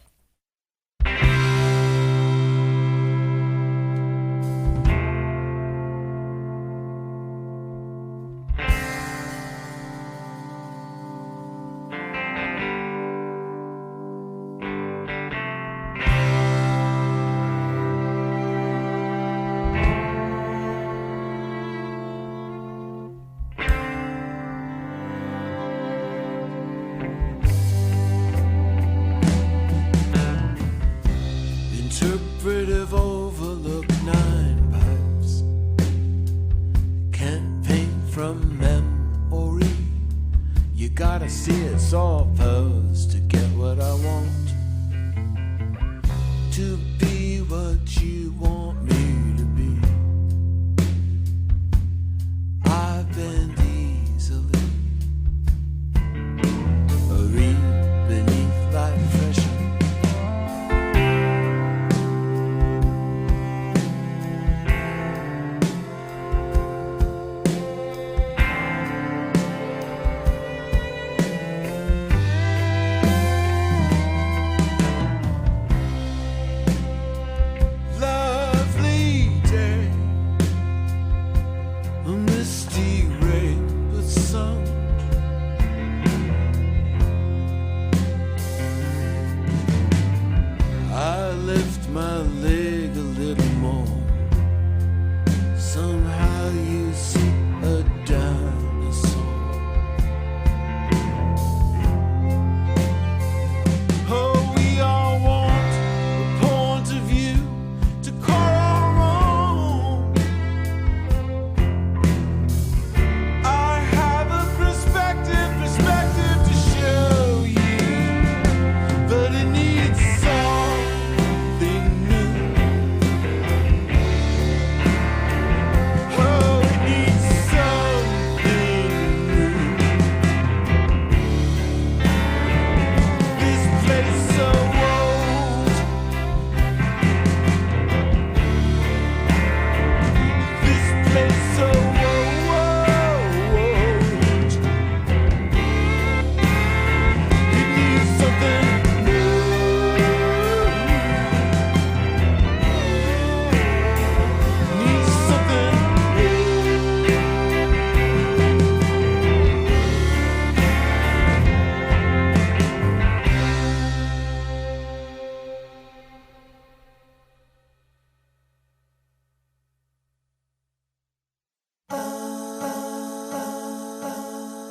Speaker 4: Interpretive overlook, 9 pipes. Can't paint from memory. You gotta see it's all posed to get what I want. to be what you want me to be. I bend easily, a reed beneath light pressure.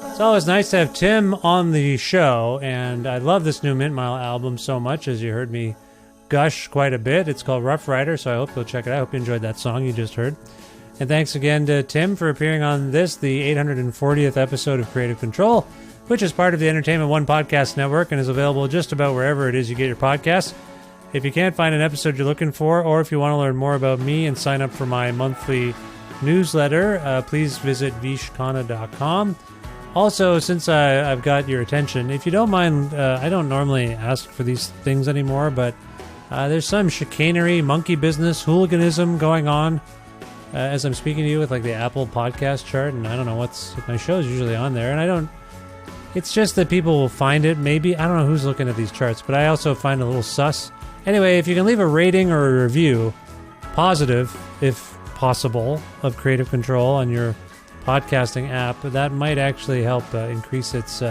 Speaker 1: It's always nice to have Tim on the show, and I love this new Mint Mile album so much, as you heard me gush quite a bit. It's called Rough Rider, so I hope you'll check it out. I hope you enjoyed that song you just heard. And thanks again to Tim for appearing on this, the 840th episode of Creative Control, which is part of the Entertainment One Podcast Network and is available just about wherever it is you get your podcasts. If you can't find an episode you're looking for, or if you want to learn more about me and sign up for my monthly newsletter, please visit vishkhanna.com. Also, since I've got your attention, if you don't mind, I don't normally ask for these things anymore, but there's some chicanery, monkey business, hooliganism going on as I'm speaking to you with like the Apple podcast chart, and I don't know my show's usually on there, and it's just that people will find it, maybe. I don't know who's looking at these charts, but I also find it a little sus. Anyway, if you can leave a rating or a review, positive, if possible, of Creative Control on your podcasting app, that might actually help increase its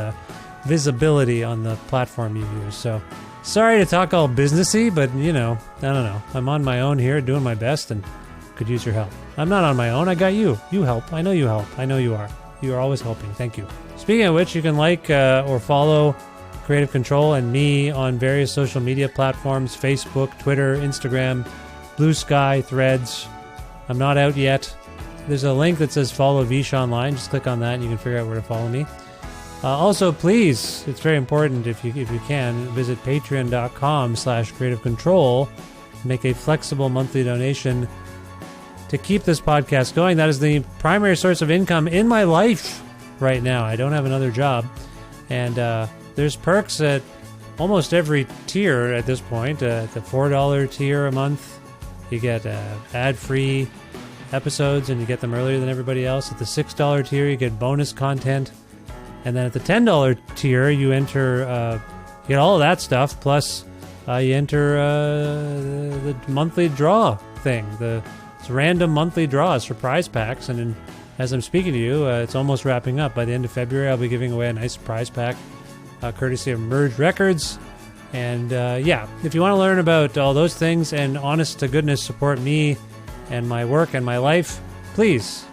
Speaker 1: visibility on the platform you use. So, sorry to talk all businessy, but, I don't know. I'm on my own here, doing my best, and could use your help. I'm not on my own. I got you. You help. I know you help. I know you are. You are always helping. Thank you. Speaking of which, you can like or follow Creative Control and me on various social media platforms: Facebook, Twitter, Instagram, Blue Sky, Threads. I'm not out yet. There's a link that says follow Vish online. Just click on that and you can figure out where to follow me. Also, please, it's very important if you can, visit patreon.com/creative control. Make a flexible monthly donation to keep this podcast going. That is the primary source of income in my life right now. I don't have another job. And there's perks at almost every tier at this point. At the $4 tier a month, you get ad-free episodes, and you get them earlier than everybody else. At the $6 tier, you get bonus content. And then at the $10 tier, you enter, you get all of that stuff, plus you enter the monthly draw thing. It's random monthly draws for prize packs, and as I'm speaking to you, it's almost wrapping up. By the end of February, I'll be giving away a nice prize pack, courtesy of Merge Records. And if you want to learn about all those things and honest-to-goodness support me and my work and my life, please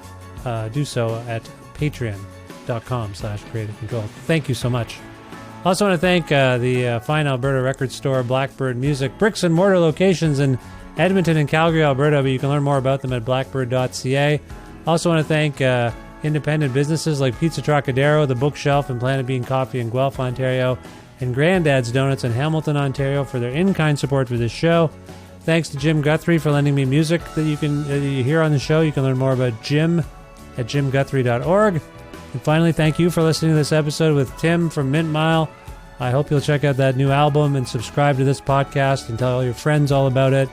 Speaker 1: do so at patreon.com/creative control. Thank you so much. I also want to thank the fine Alberta record store Blackbird Music, bricks and mortar locations in Edmonton and Calgary, Alberta, but you can learn more about them at blackbird.ca. Also want to thank independent businesses like Pizza Trocadero, The Bookshelf, and Planet Bean Coffee in Guelph, Ontario, and Granddad's Donuts in Hamilton, Ontario for their in-kind support for this show. Thanks to Jim Guthrie for lending me music that you hear on the show. You can learn more about Jim at jimguthrie.org. And finally, thank you for listening to this episode with Tim from Mint Mile. I hope you'll check out that new album and subscribe to this podcast and tell all your friends all about it.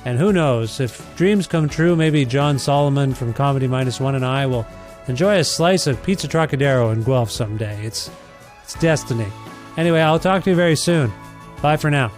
Speaker 1: And who knows, if dreams come true, maybe John Solomon from Comedy Minus One and I will enjoy a slice of Pizza Trocadero in Guelph someday. It's destiny. Anyway, I'll talk to you very soon. Bye for now.